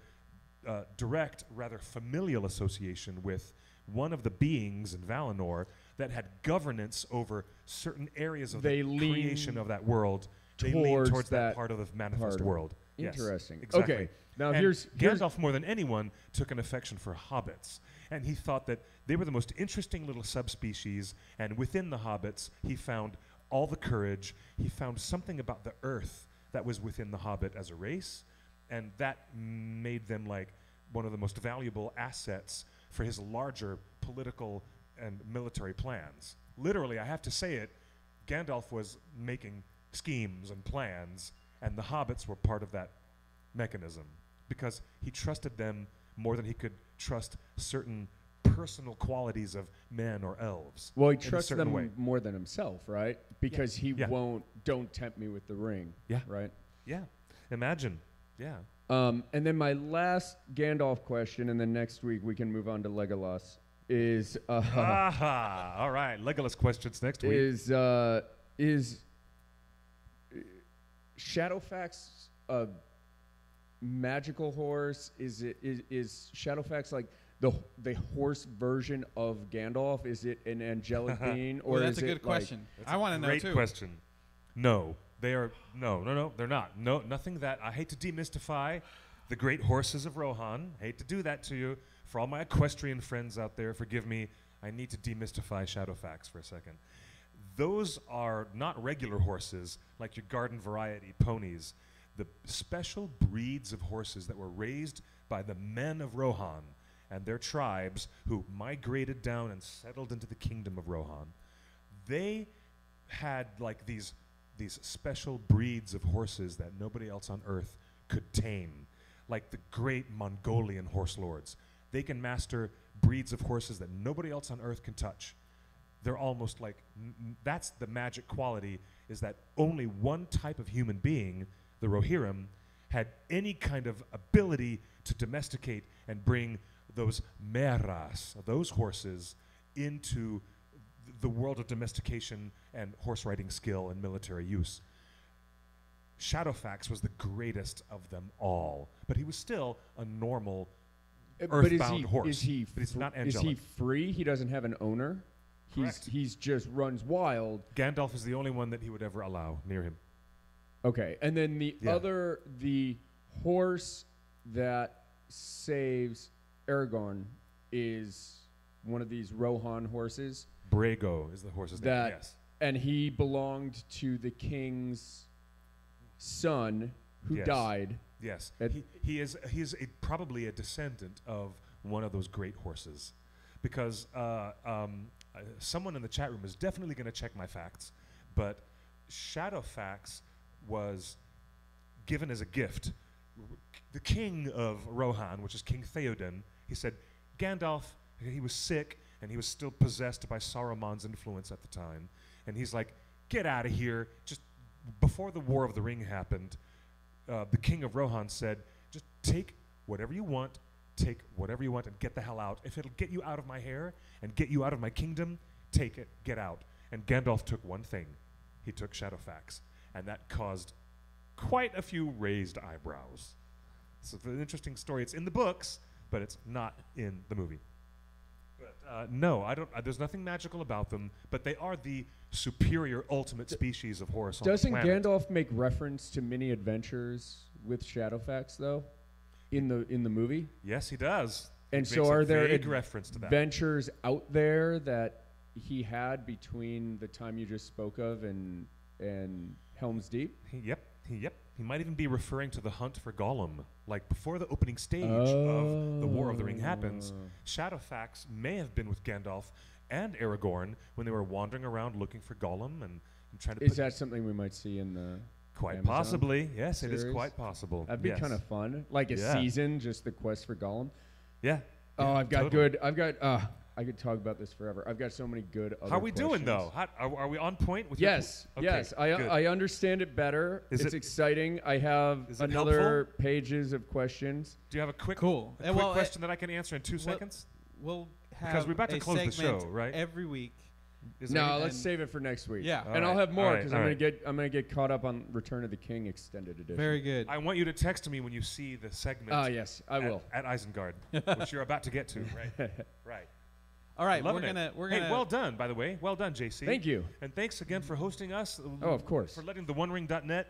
direct, rather familial association with one of the beings in Valinor that had governance over certain areas of the creation of that world, they lean towards that part of the manifest world. Interesting. Yes, exactly. Okay, now and here's Gandalf more than anyone took an affection for hobbits, and he thought that they were the most interesting little subspecies, and within the hobbits he found all the courage. He found something about the earth that was within the hobbit as a race, and that made them like one of the most valuable assets for his larger political and military plans. Literally, I have to say it, Gandalf was making schemes and plans, and the hobbits were part of that mechanism because he trusted them more than he could trust certain personal qualities of men or elves. Well, he trusts them more than himself, right? Because he won't, don't tempt me with the ring. Yeah. Right? Yeah. Imagine. Yeah. And then my last Gandalf question, and then next week we can move on to Legolas, is... aha! All right, Legolas questions next week. Is Shadowfax a magical horse? Is Shadowfax like the horse version of Gandalf? Is it an angelic being, or that's is a it good question. That's I want to know too. Great question. No, they are no, they're not. No, nothing that I hate to demystify the great horses of Rohan. Hate to do that to you. For all my equestrian friends out there, forgive me. I need to demystify Shadowfax for a second. Those are not regular horses like your garden variety ponies. The special breeds of horses that were raised by the men of Rohan and their tribes who migrated down and settled into the kingdom of Rohan. They had like these special breeds of horses that nobody else on earth could tame, like the great Mongolian horse lords. They can master breeds of horses that nobody else on earth can touch. They're almost like, that's the magic quality, is that only one type of human being, the Rohirrim, had any kind of ability to domesticate and bring those meras, those horses, into the world of domestication and horse riding skill and military use. Shadowfax was the greatest of them all, but he was still a normal earthbound horse. But he's not angelic. Is he free? He doesn't have an owner? Correct. He's just runs wild. Gandalf is the only one that he would ever allow near him. Okay, and then the horse that saves Aragorn is one of these Rohan horses. Brago is the horse's name, yes. And he belonged to the king's son who died. Yes, he is probably a descendant of one of those great horses, because someone in the chat room is definitely going to check my facts, but Shadowfax was given as a gift. The king of Rohan, which is King Theoden, he said, Gandalf, he was sick and he was still possessed by Saruman's influence at the time, and he's like, get out of here. Just before the War of the Ring happened, the king of Rohan said, just take whatever you want, and get the hell out. If it'll get you out of my hair and get you out of my kingdom, take it, get out. And Gandalf took one thing. He took Shadowfax, and that caused quite a few raised eyebrows. So it's an interesting story. It's in the books, but it's not in the movie. But no, I don't. There's nothing magical about them, but they are the superior ultimate species of horse on the planet. Doesn't Gandalf make reference to many adventures with Shadowfax, though, in the movie? Yes, he does. And so are there adventures out there that he had between the time you just spoke of and Helm's Deep? Yep. He might even be referring to the hunt for Gollum. Like before the opening stage of the War of the Ring happens, Shadowfax may have been with Gandalf and Aragorn when they were wandering around looking for Gollum and trying to. Is that something we might see in the? Quite Amazon possibly, yes, series? it is quite possible. That'd be kind of fun, like a season, just the quest for Gollum. Yeah, Oh, Yeah, I've got totally. good. I could talk about this forever. I've got so many good other How are we doing, questions. though? Are we on point with Yes, your yes. Okay, good. I understand it better. Is It's it- exciting. I have Is it another helpful? pages of questions. Do you have a quick, Cool. a quick question that I can answer in 2 well, seconds? We'll have Because we're about to a close the segment show, right? every week. Is there No, any- let's save it for next week. Yeah. And I'll Alright, have more alright, because alright. I'm gonna get caught up on Return of the King extended edition. Very good. I want you to text me when you see the segment. Ah, yes, I will. At Isengard, which you're about to get to, right? Right. All right, Loving we're it. gonna. Hey, well done, by the way. Well done, JC. Thank you. And thanks again for hosting us. Oh, of course. For letting the OneRing.net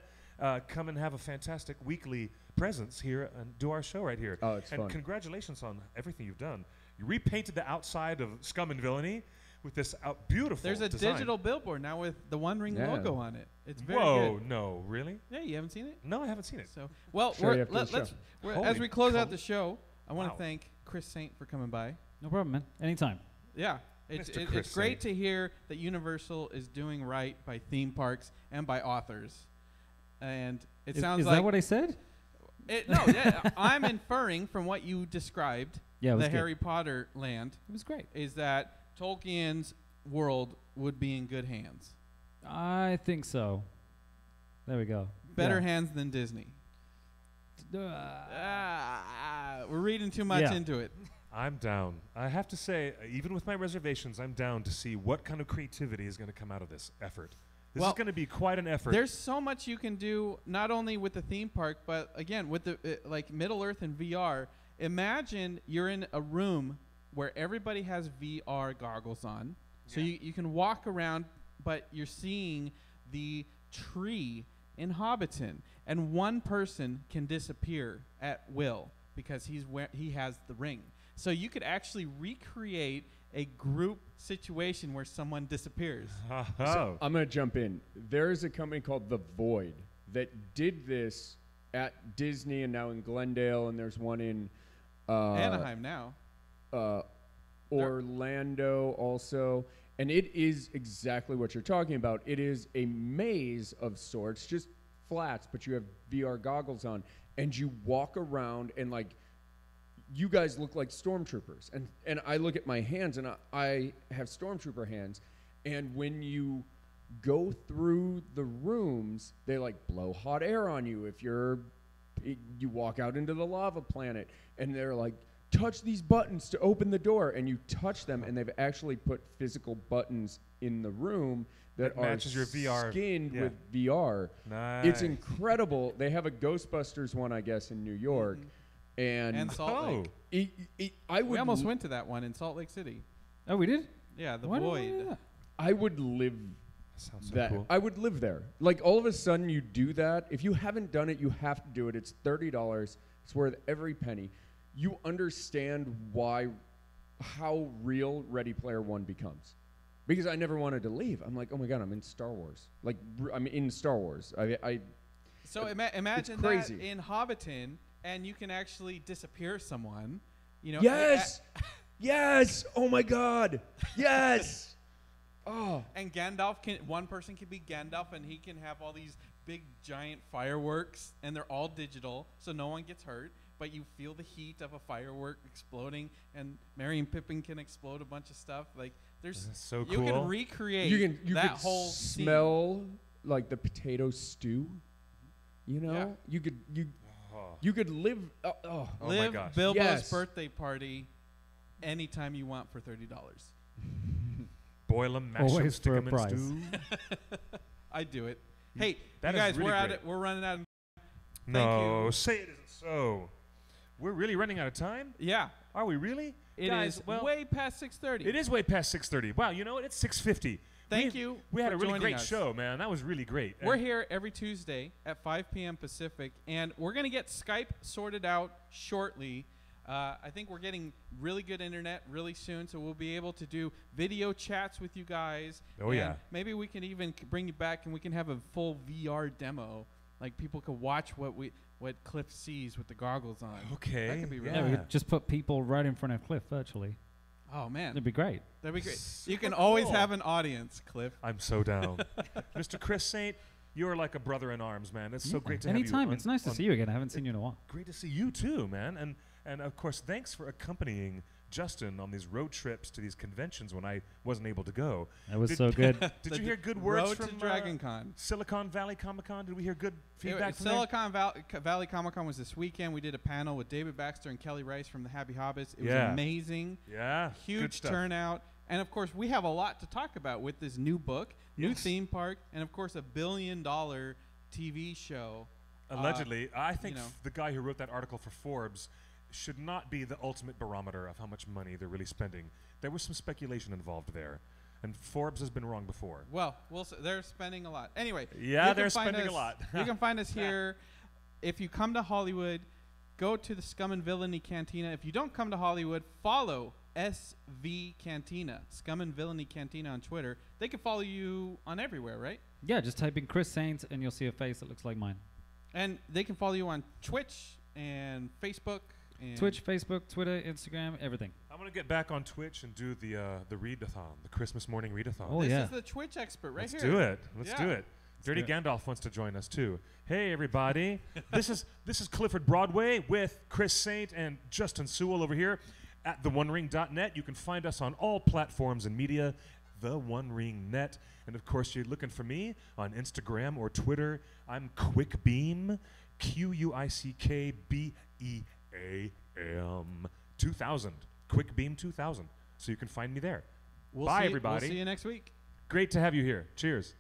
come and have a fantastic weekly presence here and do our show right here. Oh, it's and fun. congratulations on everything you've done. You repainted the outside of Scum and Villainy with this beautiful There's a design. digital billboard now with the One Ring Yeah. logo on it. It's very Whoa, good. no, really? Yeah, you haven't seen it? No, I haven't seen it. So, well, Show you after the let's show. as Holy we close out cow. the show, I want to Wow. thank Chris Saint for coming by. No problem, man. Anytime. Yeah. It's, Mr. it- Chris it's great Saint. to hear that Universal is doing right by theme parks and by authors. And it sounds is like that what I said? no, yeah, I'm inferring from what you described, Yeah, it was the good. Harry Potter land, It was great. is that Tolkien's world would be in good hands. I think so. There we go. Better Yeah. hands than Disney. We're reading too much Yeah. into it. I'm down. I have to say, even with my reservations, I'm down to see what kind of creativity is going to come out of this effort. This Well, is going to be quite an effort. There's so much you can do, not only with the theme park, but again with the like Middle Earth and VR. Imagine you're in a room where everybody has VR goggles on, so Yeah. you can walk around, but you're seeing the tree in Hobbiton, and one person can disappear at will because he has the ring. So you could actually recreate a group situation where someone disappears. Oh. I'm going to jump in. There is a company called The Void that did this at Disney and now in Glendale, and there's one in Anaheim now. Orlando also. And it is exactly what you're talking about. It is a maze of sorts, just flats, but you have VR goggles on, and you walk around and like you guys look like stormtroopers. And I look at my hands, and I have stormtrooper hands. And when you go through the rooms, they like blow hot air on you. If you walk out into the lava planet, and they're like, touch these buttons to open the door, and you touch them, and they've actually put physical buttons in the room that That are matches your VR. skinned Yeah. with VR. Nice. It's incredible. They have a Ghostbusters one, I guess, in New York. And Salt Lake. I We would almost went to that one in Salt Lake City. Oh, we did? Yeah, the Why don't we Void. do that? I would live Sounds so that. cool. I would live there. Like all of a sudden you do that. If you haven't done it, you have to do it. It's $30. It's worth every penny. You understand how real Ready Player One becomes. Because I never wanted to leave. I'm like, oh my God, I'm in Star Wars. Like, I'm in Star Wars. So imagine crazy. that in Hobbiton, and you can actually disappear someone. You know. Yes! Yes! Oh my God! Yes! Oh. And Gandalf one person can be Gandalf, and he can have all these big giant fireworks, and they're all digital, so no one gets hurt. But you feel the heat of a firework exploding, and Merry and Pippin can explode a bunch of stuff. Like there's That's so you cool. can recreate You that could whole scene. smell like the potato stew. You know? Yeah. You could live Oh my Live gosh. Bilbo's Yes. birthday party anytime you want for $30. Boil them, mash them, Always stick for a 'em in price. stew. I'd do it. Hey, That you is guys, really we're at great. it. We're running out of No, you. say it isn't so. We're really running out of time? Yeah. Are we really? It Guys, is well, way past 6:30. It is way past 6:30. Wow, you know what? It's 6:50. Thank you We had for a really joining great us. show, man. That was really great. We're And here every Tuesday at 5 p.m. Pacific, and we're going to get Skype sorted out shortly. I think we're getting really good internet really soon, so we'll be able to do video chats with you guys. Oh, and yeah. Maybe we can even bring you back, and we can have a full VR demo. Like people could watch what Cliff sees with the goggles on. Okay. That could be really Yeah, we Yeah. could just put people right in front of Cliff virtually. Oh, man. That'd be great. That'd be great. You Super can always cool. have an audience, Cliff. I'm so down. Mr. Chris Saint, you're like a brother in arms, man. It's so great to have you. Anytime. It's nice to see you again. I haven't seen you in a while. Great to see you too, man. And of course, thanks for accompanying Justin on these road trips to these conventions when I wasn't able to go. That was so good. Did you hear good words Road from to Dragon Con. Silicon Valley Comic-Con? Did we hear good feedback from there? Silicon Valley Comic Con was this weekend. We did a panel with David Baxter and Kelly Rice from the Happy Hobbits. It was amazing. Yeah. Huge turnout. And of course, we have a lot to talk about with this new book, new theme park, and of course, $1 billion TV show. Allegedly. I think you know. the guy who wrote that article for Forbes should not be the ultimate barometer of how much money they're really spending. There was some speculation involved there. And Forbes has been wrong before. Well, they're spending a lot. Anyway. Yeah, they're spending a lot. You can find us here. If you come to Hollywood, go to the Scum and Villainy Cantina. If you don't come to Hollywood, follow SV Cantina, Scum and Villainy Cantina on Twitter. They can follow you on everywhere, right? Yeah, just type in Chris Saint and you'll see a face that looks like mine. And they can follow you on Twitch and Facebook. And Twitch, Facebook, Twitter, Instagram, everything. I'm going to get back on Twitch and do the readathon, the Christmas morning readathon. Oh, this yeah. is the Twitch expert right Let's here. do it. Let's Yeah. do it. Dirty do it. Gandalf wants to join us too. Hey everybody, this is Clifford Broadway with Chris Saint and Justin Sewell over here at theonering.net. You can find us on all platforms and media, The One Ring Net, and of course you're looking for me on Instagram or Twitter. I'm QuickBeam, QuickBeam 2000, QuickBeam 2000. So you can find me there. Bye everybody. We'll see you next week. Great to have you here. Cheers.